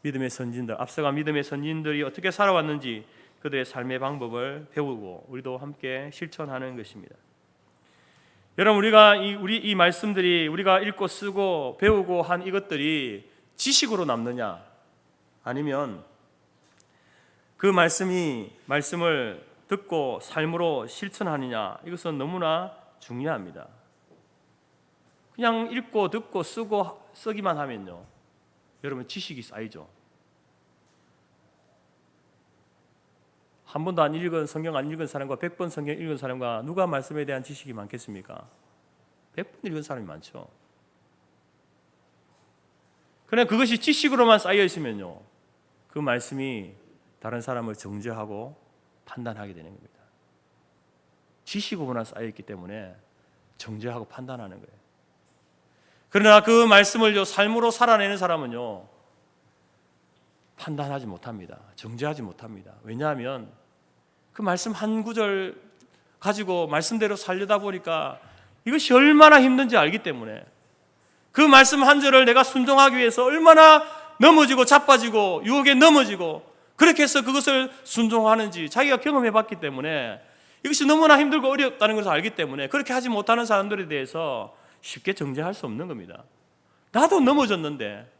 믿음의 선진들, 앞서간 믿음의 선진들이 어떻게 살아왔는지 그들의 삶의 방법을 배우고 우리도 함께 실천하는 것입니다. 여러분, 우리가 이 말씀들이 우리가 읽고 쓰고 배우고 한 이것들이 지식으로 남느냐, 아니면 그 말씀을 듣고 삶으로 실천하느냐, 이것은 너무나 중요합니다. 그냥 읽고 듣고 쓰고 쓰기만 하면요, 여러분 지식이 쌓이죠. 한 번도 안 읽은 성경 안 읽은 사람과 100번 성경 읽은 사람과 누가 말씀에 대한 지식이 많겠습니까? 100번 읽은 사람이 많죠. 그러나 그것이 지식으로만 쌓여 있으면요, 그 말씀이 다른 사람을 정죄하고 판단하게 되는 겁니다. 지식으로만 쌓여 있기 때문에 정죄하고 판단하는 거예요. 그러나 그 말씀을 삶으로 살아내는 사람은요, 판단하지 못합니다. 정죄하지 못합니다. 왜냐하면 그 말씀 한 구절 가지고 말씀대로 살려다 보니까 이것이 얼마나 힘든지 알기 때문에, 그 말씀 한 절을 내가 순종하기 위해서 얼마나 넘어지고 자빠지고 유혹에 넘어지고 그렇게 해서 그것을 순종하는지 자기가 경험해 봤기 때문에, 이것이 너무나 힘들고 어렵다는 것을 알기 때문에 그렇게 하지 못하는 사람들에 대해서 쉽게 정죄할 수 없는 겁니다. 나도 넘어졌는데,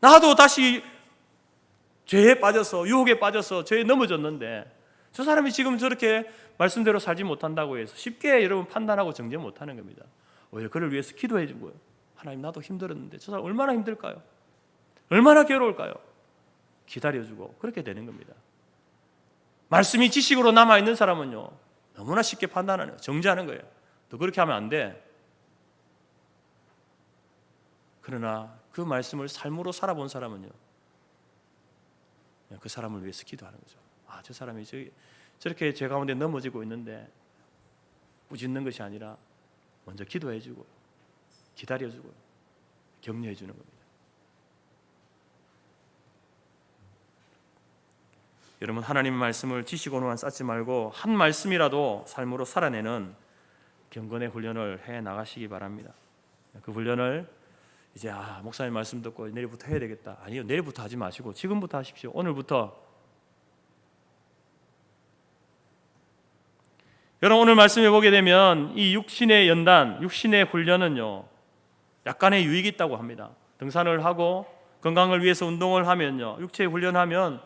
나도 다시 죄에 빠져서 유혹에 빠져서 죄에 넘어졌는데, 저 사람이 지금 저렇게 말씀대로 살지 못한다고 해서 쉽게 여러분 판단하고 정죄 못하는 겁니다. 오히려 그를 위해서 기도해 주고요, 하나님 나도 힘들었는데 저 사람 얼마나 힘들까요? 얼마나 괴로울까요? 기다려주고 그렇게 되는 겁니다. 말씀이 지식으로 남아있는 사람은요, 너무나 쉽게 판단하는 거예요. 정죄하는 거예요. 너 그렇게 하면 안 돼. 그러나 그 말씀을 삶으로 살아본 사람은요, 그 사람을 위해서 기도하는 거죠. 저 사람이 저렇게 죄 가운데 넘어지고 있는데 꾸짖는 것이 아니라 먼저 기도해주고 기다려주고 격려해주는 겁니다. 여러분, 하나님의 말씀을 지식으로만 쌓지 말고 한 말씀이라도 삶으로 살아내는 경건의 훈련을 해 나가시기 바랍니다. 그 훈련을 이제 목사님 말씀 듣고 내일부터 해야 되겠다. 아니요, 내일부터 하지 마시고 지금부터 하십시오. 오늘부터. 여러분, 오늘 말씀해 보게 되면 이 육신의 연단, 육신의 훈련은요, 약간의 유익이 있다고 합니다. 등산을 하고 건강을 위해서 운동을 하면요, 육체 훈련하면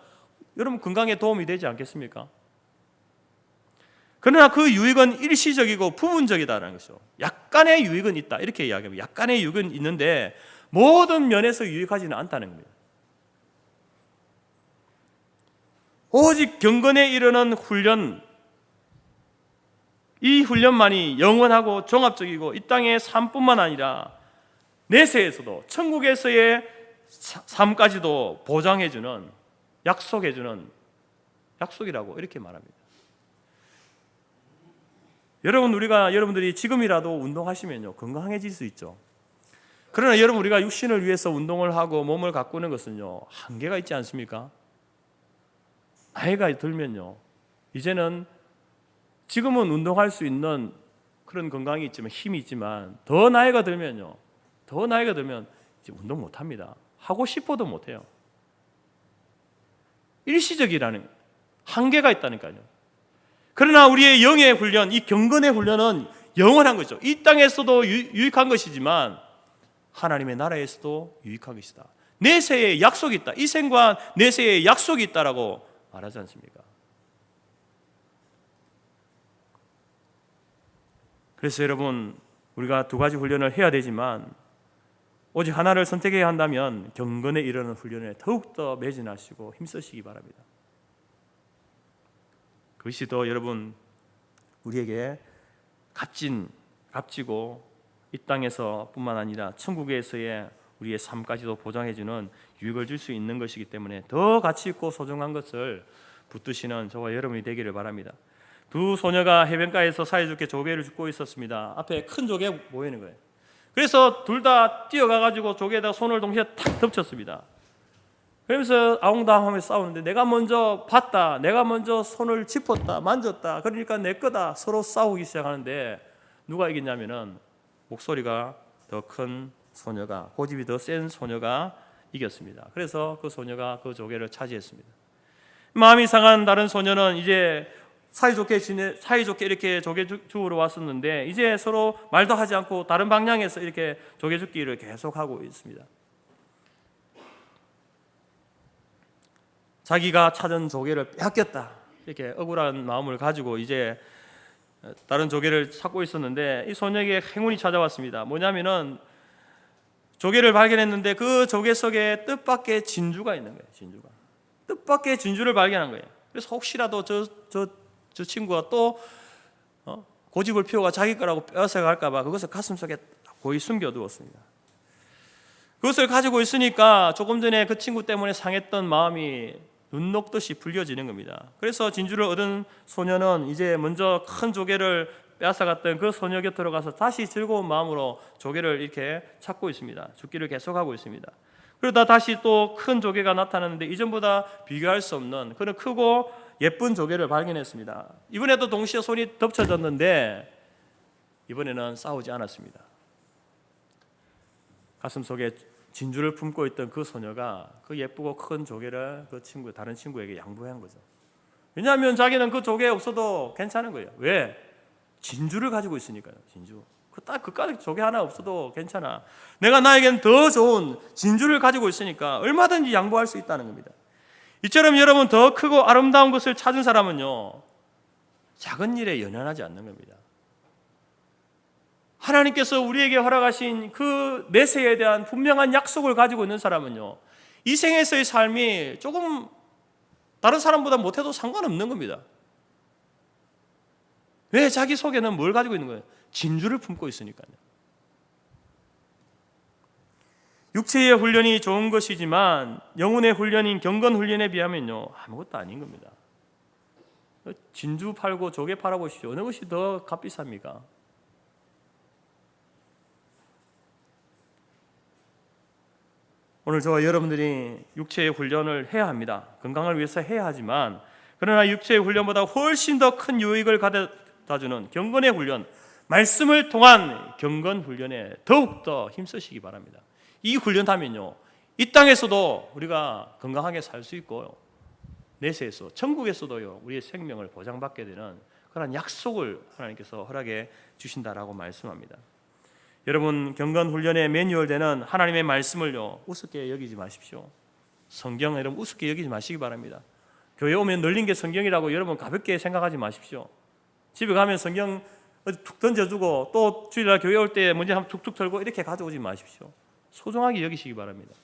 여러분 건강에 도움이 되지 않겠습니까? 그러나 그 유익은 일시적이고 부분적이다라는 것이죠. 약간의 유익은 있다, 이렇게 이야기합니다. 약간의 유익은 있는데 모든 면에서 유익하지는 않다는 겁니다. 오직 경건에 이르는 훈련, 이 훈련만이 영원하고 종합적이고 이 땅의 삶뿐만 아니라 내세에서도 천국에서의 삶까지도 보장해주는, 약속해주는 약속이라고 이렇게 말합니다. 여러분들이 지금이라도 운동하시면요, 건강해질 수 있죠. 그러나 여러분, 우리가 육신을 위해서 운동을 하고 몸을 가꾸는 것은요, 한계가 있지 않습니까? 나이가 들면요, 이제는 지금은 운동할 수 있는 그런 건강이 있지만, 힘이 있지만, 더 나이가 들면 이제 운동 못합니다. 하고 싶어도 못해요. 일시적이라는 한계가 있다니까요. 그러나 우리의 영의 훈련, 이 경건의 훈련은 영원한 거죠. 이 땅에서도 유익한 것이지만 하나님의 나라에서도 유익한 것이다. 내세에 약속이 있다. 이 생과 내세에 약속이 있다라고 말하지 않습니까? 그래서 여러분, 우리가 두 가지 훈련을 해야 되지만 오직 하나를 선택해야 한다면 경건에 이르는 훈련에 더욱더 매진하시고 힘쓰시기 바랍니다. 그것이 더 여러분, 우리에게 값지고 이 땅에서 뿐만 아니라 천국에서의 우리의 삶까지도 보장해주는 유익을 줄 수 있는 것이기 때문에 더 가치 있고 소중한 것을 붙드시는 저와 여러분이 되기를 바랍니다. 두 소녀가 해변가에서 사이좋게 조개를 줍고 있었습니다. 앞에 큰 조개 보이는 거예요. 그래서 둘 다 뛰어가가지고 조개에다 손을 동시에 탁 덮쳤습니다. 그러면서 아웅다웅하면서 싸우는데, 내가 먼저 봤다, 내가 먼저 손을 짚었다, 만졌다, 그러니까 내 거다, 서로 싸우기 시작하는데 누가 이겼냐면은 목소리가 더 큰 소녀가, 고집이 더 센 소녀가 이겼습니다. 그래서 그 소녀가 그 조개를 차지했습니다. 마음이 상한 다른 소녀는 이제 사이좋게 이렇게 조개 주우러 왔었는데 이제 서로 말도 하지 않고 다른 방향에서 이렇게 조개 줍기를 계속하고 있습니다. 자기가 찾은 조개를 빼앗겼다 이렇게 억울한 마음을 가지고 이제 다른 조개를 찾고 있었는데 이 소녀에게 행운이 찾아왔습니다. 뭐냐면은 조개를 발견했는데 그 조개 속에 뜻밖의 진주가 있는 거예요. 진주가. 뜻밖의 진주를 발견한 거예요. 그래서 혹시라도 저 친구가 또 고집을 피워가 자기 거라고 빼앗아 갈까 봐 그것을 가슴속에 고이 숨겨두었습니다. 그것을 가지고 있으니까 조금 전에 그 친구 때문에 상했던 마음이 눈 녹듯이 풀려지는 겁니다. 그래서 진주를 얻은 소녀는 이제 먼저 큰 조개를 빼앗아갔던 그 소녀 곁으로 가서 다시 즐거운 마음으로 조개를 이렇게 찾고 있습니다. 줍기를 계속하고 있습니다. 그러다 다시 또 큰 조개가 나타났는데 이전보다 비교할 수 없는 그런 크고 예쁜 조개를 발견했습니다. 이번에도 동시에 손이 덮쳐졌는데 이번에는 싸우지 않았습니다. 가슴속에 진주를 품고 있던 그 소녀가 그 예쁘고 큰 조개를 다른 친구에게 양보한 거죠. 왜냐하면 자기는 그 조개 없어도 괜찮은 거예요. 왜? 진주를 가지고 있으니까요. 진주. 그까지 조개 하나 없어도 괜찮아. 내가 나에겐 더 좋은 진주를 가지고 있으니까 얼마든지 양보할 수 있다는 겁니다. 이처럼 여러분 더 크고 아름다운 것을 찾은 사람은요 작은 일에 연연하지 않는 겁니다. 하나님께서 우리에게 허락하신 그 내세에 대한 분명한 약속을 가지고 있는 사람은요 이 생에서의 삶이 조금 다른 사람보다 못해도 상관없는 겁니다. 왜? 자기 속에는 뭘 가지고 있는 거예요? 진주를 품고 있으니까요. 육체의 훈련이 좋은 것이지만 영혼의 훈련인 경건 훈련에 비하면요 아무것도 아닌 겁니다. 진주 팔고 조개 팔아보십시오. 어느 것이 더 값비쌉니까? 오늘 저와 여러분들이 육체의 훈련을 해야 합니다. 건강을 위해서 해야 하지만 그러나 육체의 훈련보다 훨씬 더 큰 유익을 가져다주는 경건의 훈련, 말씀을 통한 경건 훈련에 더욱더 힘쓰시기 바랍니다. 이 훈련하면요 이 땅에서도 우리가 건강하게 살 수 있고 내세에서 천국에서도요 우리의 생명을 보장받게 되는 그런 약속을 하나님께서 허락해 주신다라고 말씀합니다. 여러분 경건 훈련의 매뉴얼되는 하나님의 말씀을요 우습게 여기지 마십시오. 성경 여러분 우습게 여기지 마시기 바랍니다. 교회 오면 널린 게 성경이라고 여러분 가볍게 생각하지 마십시오. 집에 가면 성경 툭 던져주고 또 주일날 교회 올 때 먼저 한번 툭툭 털고 이렇게 가져오지 마십시오. 소중하게 여기시기 바랍니다.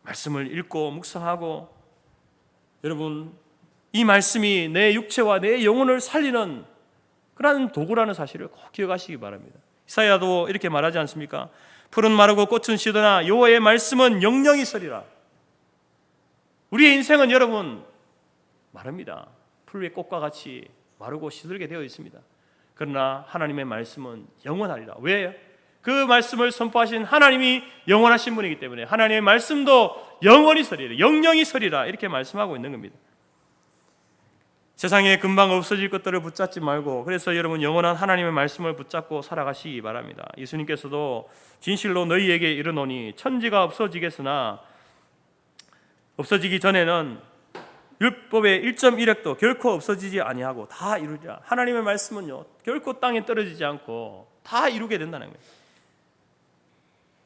말씀을 읽고 묵상하고 여러분 이 말씀이 내 육체와 내 영혼을 살리는 그런 도구라는 사실을 꼭 기억하시기 바랍니다. 이사야도 이렇게 말하지 않습니까? 풀은 마르고 꽃은 시드나 여호와의 말씀은 영영이 서리라. 우리의 인생은 여러분 마릅니다. 풀 위의 꽃과 같이 마르고 시들게 되어 있습니다. 그러나 하나님의 말씀은 영원하리라. 왜요? 그 말씀을 선포하신 하나님이 영원하신 분이기 때문에 하나님의 말씀도 영원히 서리라, 영영이 서리라 이렇게 말씀하고 있는 겁니다. 세상에 금방 없어질 것들을 붙잡지 말고 그래서 여러분 영원한 하나님의 말씀을 붙잡고 살아가시기 바랍니다. 예수님께서도 진실로 너희에게 이르노니 천지가 없어지겠으나 없어지기 전에는 율법의 1.1획도 결코 없어지지 아니하고 다 이루리라. 하나님의 말씀은요 결코 땅에 떨어지지 않고 다 이루게 된다는 거예요.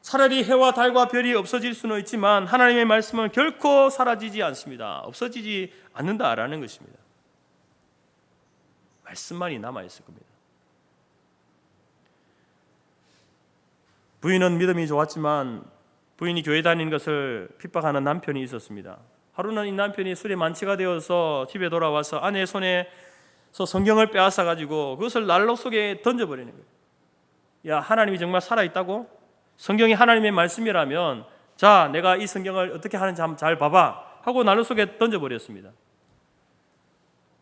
차라리 해와 달과 별이 없어질 수는 있지만 하나님의 말씀은 결코 사라지지 않습니다. 없어지지 않는다라는 것입니다. 말씀만이 남아있을 겁니다. 부인은 믿음이 좋았지만 부인이 교회 다니는 것을 핍박하는 남편이 있었습니다. 하루는 이 남편이 술에 만취가 되어서 집에 돌아와서 아내의 손에서 성경을 빼앗아 가지고 그것을 난로 속에 던져버리는 거예요. 야, 하나님이 정말 살아있다고? 성경이 하나님의 말씀이라면 자, 내가 이 성경을 어떻게 하는지 한번 잘 봐봐 하고 난로 속에 던져버렸습니다.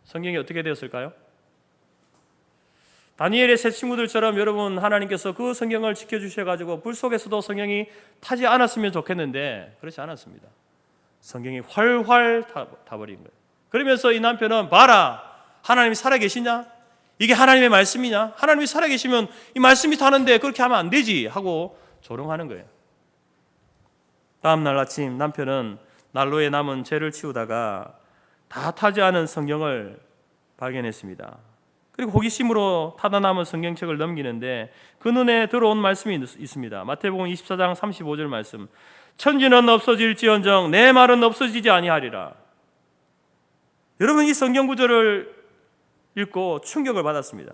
성경이 어떻게 되었을까요? 다니엘의 세 친구들처럼 여러분 하나님께서 그 성경을 지켜주셔가지고 불 속에서도 성경이 타지 않았으면 좋겠는데 그렇지 않았습니다. 성경이 활활 타버린 거예요. 그러면서 이 남편은 봐라, 하나님이 살아계시냐? 이게 하나님의 말씀이냐? 하나님이 살아계시면 이 말씀이 타는데 그렇게 하면 안 되지 하고 조롱하는 거예요. 다음 날 아침 남편은 난로에 남은 죄를 치우다가 다 타지 않은 성경을 발견했습니다. 그리고 호기심으로 타다 남은 성경책을 넘기는데 그 눈에 들어온 말씀이 있습니다. 마태복음 24장 35절 말씀. 천지는 없어질지언정 내 말은 없어지지 아니하리라. 여러분, 이 성경 구절을 읽고 충격을 받았습니다.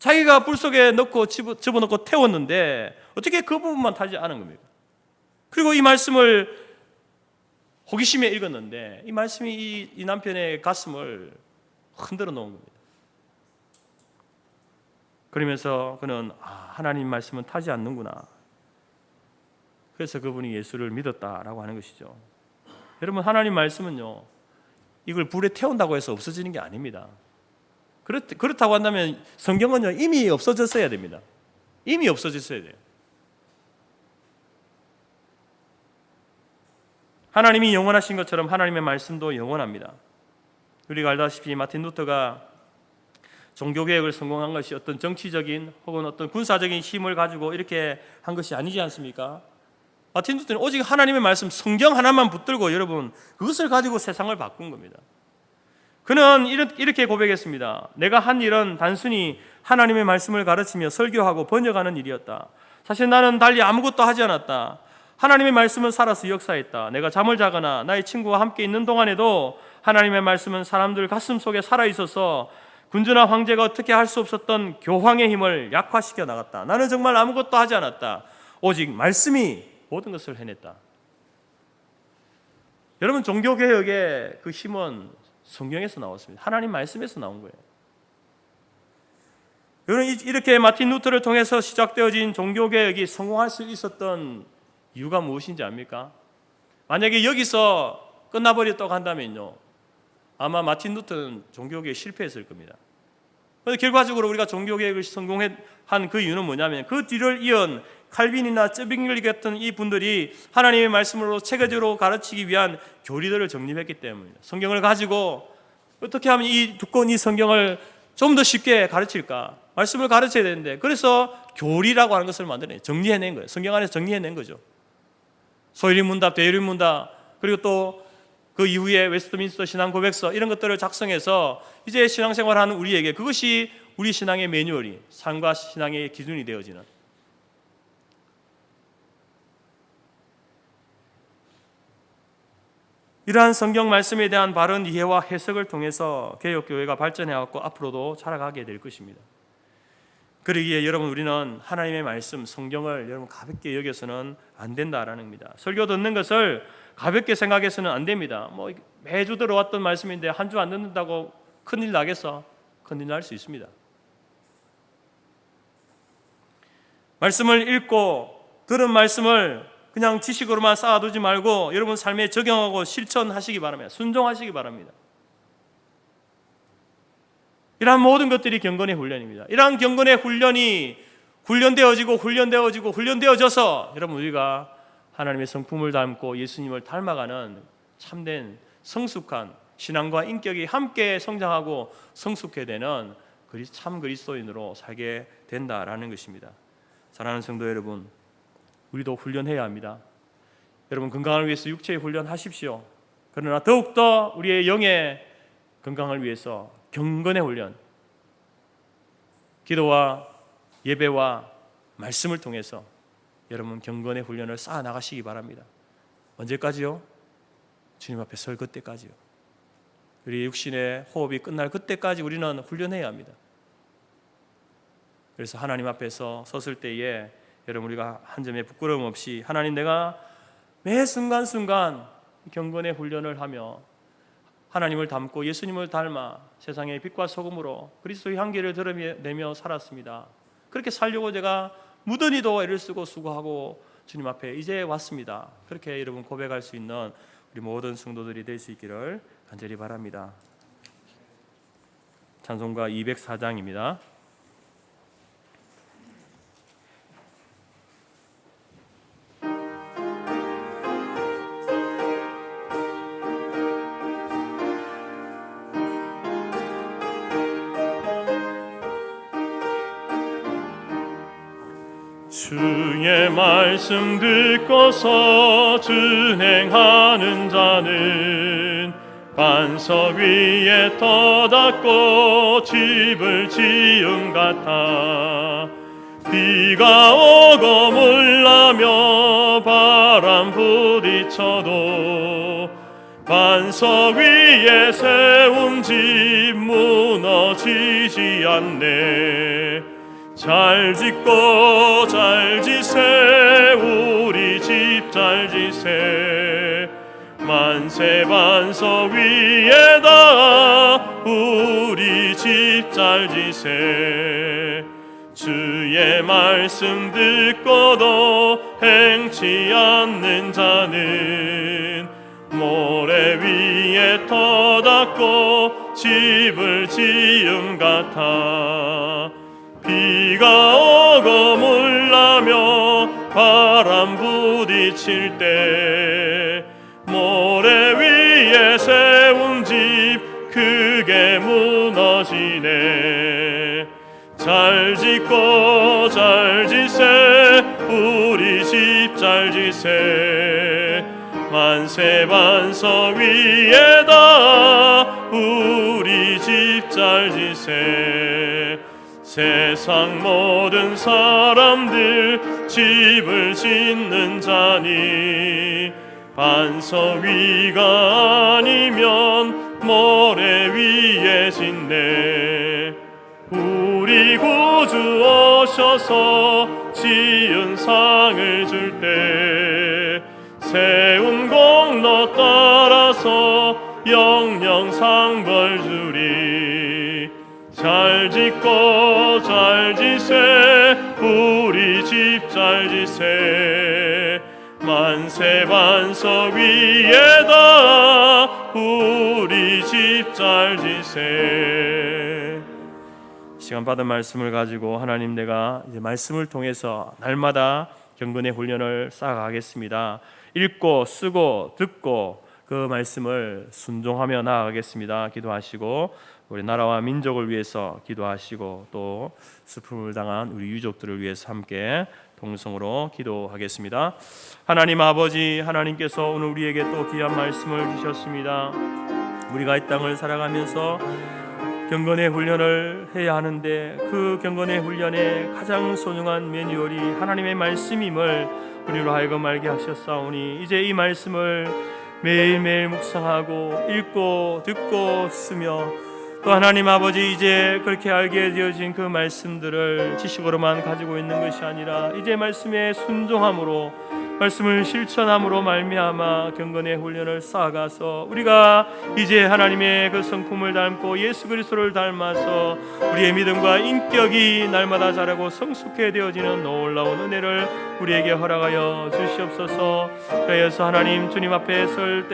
자기가 불 속에 넣고 집어넣고 태웠는데 어떻게 그 부분만 타지 않은 겁니까? 그리고 이 말씀을 호기심에 읽었는데 이 말씀이 이 남편의 가슴을 흔들어 놓은 겁니다. 그러면서 그는 하나님 말씀은 타지 않는구나. 그래서 그분이 예수를 믿었다라고 하는 것이죠. 여러분, 하나님 말씀은요, 이걸 불에 태운다고 해서 없어지는 게 아닙니다. 그렇다고 한다면 성경은요, 이미 없어졌어야 됩니다. 이미 없어졌어야 돼요. 하나님이 영원하신 것처럼 하나님의 말씀도 영원합니다. 우리가 알다시피 마틴 루터가 종교개혁을 성공한 것이 어떤 정치적인 혹은 어떤 군사적인 힘을 가지고 이렇게 한 것이 아니지 않습니까? 마틴 루터는 오직 하나님의 말씀, 성경 하나만 붙들고 여러분 그것을 가지고 세상을 바꾼 겁니다. 그는 이렇게 고백했습니다. 내가 한 일은 단순히 하나님의 말씀을 가르치며 설교하고 번역하는 일이었다. 사실 나는 달리 아무것도 하지 않았다. 하나님의 말씀은 살아서 역사했다. 내가 잠을 자거나 나의 친구와 함께 있는 동안에도 하나님의 말씀은 사람들 가슴 속에 살아있어서 군주나 황제가 어떻게 할 수 없었던 교황의 힘을 약화시켜 나갔다. 나는 정말 아무것도 하지 않았다. 오직 말씀이 모든 것을 해냈다. 여러분, 종교개혁의 그 힘은 성경에서 나왔습니다. 하나님 말씀에서 나온 거예요. 여러분, 이렇게 마틴 루터를 통해서 시작되어진 종교개혁이 성공할 수 있었던 이유가 무엇인지 압니까? 만약에 여기서 끝나버렸다고 한다면요, 아마 마틴 루터는 종교개혁에 실패했을 겁니다. 그런데 결과적으로 우리가 종교개혁을 성공한 그 이유는 뭐냐면 그 뒤를 이은 칼빈이나 쯔빙글 같은 이 분들이 하나님의 말씀으로 체계적으로 가르치기 위한 교리들을 정립했기 때문입니다. 성경을 가지고 어떻게 하면 이 두꺼운 이 성경을 좀 더 쉽게 가르칠까? 말씀을 가르쳐야 되는데 그래서 교리라고 하는 것을 만들어내요. 정리해낸 거예요. 성경 안에서 정리해낸 거죠. 소유리문답, 대유리문답, 그리고 또 그 이후에 웨스트민스터 신앙 고백서 이런 것들을 작성해서 이제 신앙생활하는 우리에게 그것이 우리 신앙의 매뉴얼이, 삶과 신앙의 기준이 되어지는, 이러한 성경 말씀에 대한 바른 이해와 해석을 통해서 개혁교회가 발전해왔고 앞으로도 자라가게 될 것입니다. 그러기에 여러분, 우리는 하나님의 말씀, 성경을 여러분 가볍게 여겨서는 안 된다라는 겁니다. 설교 듣는 것을 가볍게 생각해서는 안 됩니다. 뭐 매주 들어왔던 말씀인데 한 주 안 듣는다고 큰일 나겠어? 큰일 날 수 있습니다. 말씀을 읽고 들은 말씀을 그냥 지식으로만 쌓아두지 말고 여러분 삶에 적용하고 실천하시기 바랍니다. 순종하시기 바랍니다. 이러한 모든 것들이 경건의 훈련입니다. 이러한 경건의 훈련이 훈련되어져서 여러분 우리가 하나님의 성품을 닮고 예수님을 닮아가는 참된 성숙한 신앙과 인격이 함께 성장하고 성숙해 되는 참 그리스도인으로 살게 된다라는 것입니다. 사랑하는 성도 여러분, 우리도 훈련해야 합니다. 여러분, 건강을 위해서 육체의 훈련하십시오. 그러나 더욱더 우리의 영의 건강을 위해서 경건의 훈련, 기도와 예배와 말씀을 통해서 여러분 경건의 훈련을 쌓아 나가시기 바랍니다. 언제까지요? 주님 앞에 설 그때까지요. 우리 육신의 호흡이 끝날 그때까지 우리는 훈련해야 합니다. 그래서 하나님 앞에서 섰을 때에 여러분 우리가 한 점의 부끄러움 없이 하나님, 내가 매 순간순간 경건의 훈련을 하며 하나님을 닮고 예수님을 닮아 세상의 빛과 소금으로 그리스도의 향기를 드러내며 살았습니다. 그렇게 살려고 제가 무던히도 애를 쓰고 수고하고 주님 앞에 이제 왔습니다. 그렇게 여러분 고백할 수 있는 우리 모든 성도들이 될 수 있기를 간절히 바랍니다. 찬송가 204장입니다. 주의 말씀 듣고서 준행하는 자는 반석 위에 터닫고 집을 지은 같아. 비가 오고 물나며 바람 부딪혀도 반석 위에 세운 집 무너지지 않네. 잘 짓고 잘 지세 우리 집 잘 지세. 만세 반석 위에다 우리 집 잘 지세. 주의 말씀 듣고도 행치 않는 자는 모래 위에 터닫고 집을 지음 같아. 비가 오고 물나며 바람 부딪힐 때 모래 위에 세운 집 크게 무너지네. 잘 짓고 잘 지세 우리 집 잘 지세. 만세 반석 위에다 우리 집 잘 지세. 세상 모든 사람들 집을 짓는 자니 반석 위가 아니면 모래 위에 짓네. 우리 구주 오셔서 지은 상을 줄 때 세운 공로 따라서 영영 상벌 주리. 잘 짓고 잘 지세 우리 집 잘 지세. 만세 반석 위에다 우리 집 잘 지세. 시간 받은 말씀을 가지고 하나님, 내가 이제 말씀을 통해서 날마다 경건의 훈련을 쌓아가겠습니다. 읽고 쓰고 듣고 그 말씀을 순종하며 나아가겠습니다. 기도하시고 우리 나라와 민족을 위해서 기도하시고 또 슬픔을 당한 우리 유족들을 위해서 함께 동성으로 기도하겠습니다. 하나님 아버지, 하나님께서 오늘 우리에게 또 귀한 말씀을 주셨습니다. 우리가 이 땅을 살아가면서 경건의 훈련을 해야 하는데 그 경건의 훈련의 가장 소중한 매뉴얼이 하나님의 말씀임을 우리로 하여금 알게 하셨사오니 이제 이 말씀을 매일매일 묵상하고 읽고 듣고 쓰며 또 하나님 아버지, 이제 그렇게 알게 되어진 그 말씀들을 지식으로만 가지고 있는 것이 아니라 이제 말씀에 순종함으로 말씀을 실천함으로 말미암아 경건의 훈련을 쌓아가서 우리가 이제 하나님의 그 성품을 닮고 예수 그리스도를 닮아서 우리의 믿음과 인격이 날마다 자라고 성숙해 되어지는 놀라운 은혜를 우리에게 허락하여 주시옵소서. 그래서 하나님 주님 앞에 설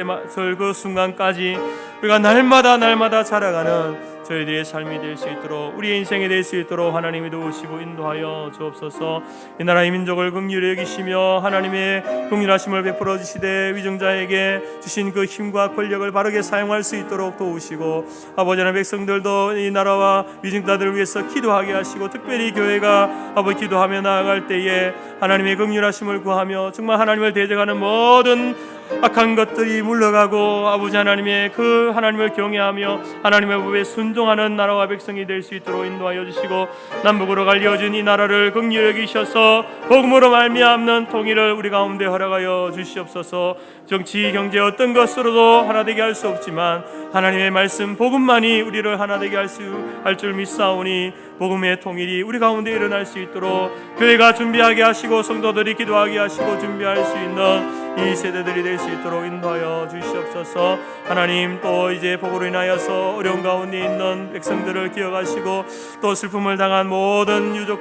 그 순간까지 우리가 날마다 자라가는 저희들의 삶이 될 수 있도록, 우리의 인생이 될 수 있도록 하나님이 도우시고 인도하여 주옵소서. 이 나라의 민족을 긍휼히 여기시며 하나님의 긍휼하심을 베풀어 주시되 위정자에게 주신 그 힘과 권력을 바르게 사용할 수 있도록 도우시고, 아버지 하나님 백성들도 이 나라와 위정자들을 위해서 기도하게 하시고, 특별히 교회가 아버지 기도하며 나아갈 때에 하나님의 긍휼하심을 구하며 정말 하나님을 대적하는 모든 악한 것들이 물러가고 아버지 하나님의 그 하나님을 경외하며 하나님의 법에 순종하는 나라와 백성이 될 수 있도록 인도하여 주시고, 남북으로 갈려진 이 나라를 긍휼히 여기셔서 복음으로 말미암는 통일을 우리 가운데 허락하여 주시옵소서. 정치 경제 어떤 것으로도 하나 되게 할 수 없지만 하나님의 말씀 복음만이 우리를 하나 되게 할 줄 믿사오니 복음의 통일이 우리 가운데 일어날 수 있도록 교회가 준비하게 하시고 성도들이 기도하게 하시고 준비할 수 있는 이 세대들이 될 수 있도록 인도하여 주시옵소서. 하나님, 또 이제 복으로 인하여서 어려운 가운데 있는 백성들을 기억하시고 또 슬픔을 당한 모든 유족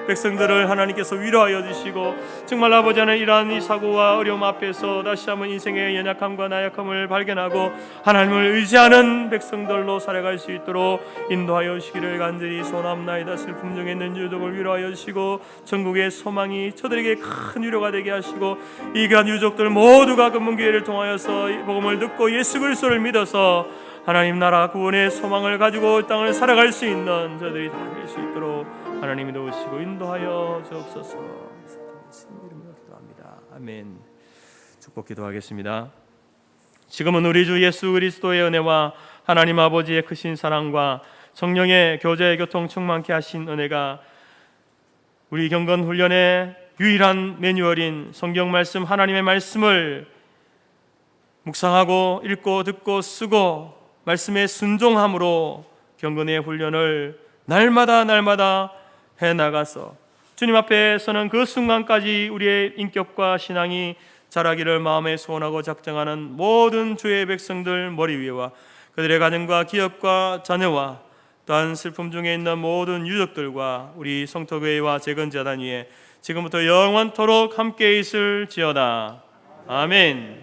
백성들을 하나님께서 위로하여 주시고, 정말 아버지 하나님 이러한 이 사고와 어려움 앞에서 다시 한번 인생의 연약함과 나약함을 발견하고 하나님을 의지하는 백성들로 살아갈 수 있도록 인도하여 주시기를 간절히 소원합나이다. 슬픔 중에 있는 유족을 위로하여 주시고 천국의 소망이 저들에게 큰 위로가 되게 하시고, 이 귀한 유족들 모두가 금문교회를 통하여서 복음을 듣고 예수 그리스도를 믿어서 하나님 나라 구원의 소망을 가지고 이 땅을 살아갈 수 있는 저들이 다 될 수 있도록 하나님이 도우시고 인도하여 주옵소서. 예수님 이름으로 기도합니다. 아멘. 축복 기도하겠습니다. 지금은 우리 주 예수 그리스도의 은혜와 하나님 아버지의 크신 사랑과 성령의 교제 교통 충만케 하신 은혜가 우리 경건 훈련의 유일한 매뉴얼인 성경 말씀 하나님의 말씀을 묵상하고 읽고 듣고 쓰고 말씀에 순종함으로 경건의 훈련을 날마다 해나가서 주님 앞에 서는 그 순간까지 우리의 인격과 신앙이 자라기를 마음에 소원하고 작정하는 모든 주의 백성들 머리 위에와 그들의 가정과 기업과 자녀와 또한 슬픔 중에 있는 모든 유족들과 우리 성토교회와 재건재단 위에 지금부터 영원토록 함께 있을지어다. 아멘.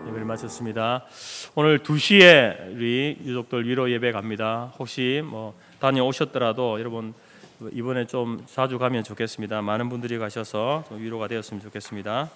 예배를 마쳤습니다. 오늘 2시에 우리 유족들 위로 예배 갑니다. 혹시 다녀오셨더라도 여러분 이번에 좀 자주 가면 좋겠습니다. 많은 분들이 가셔서 좀 위로가 되었으면 좋겠습니다.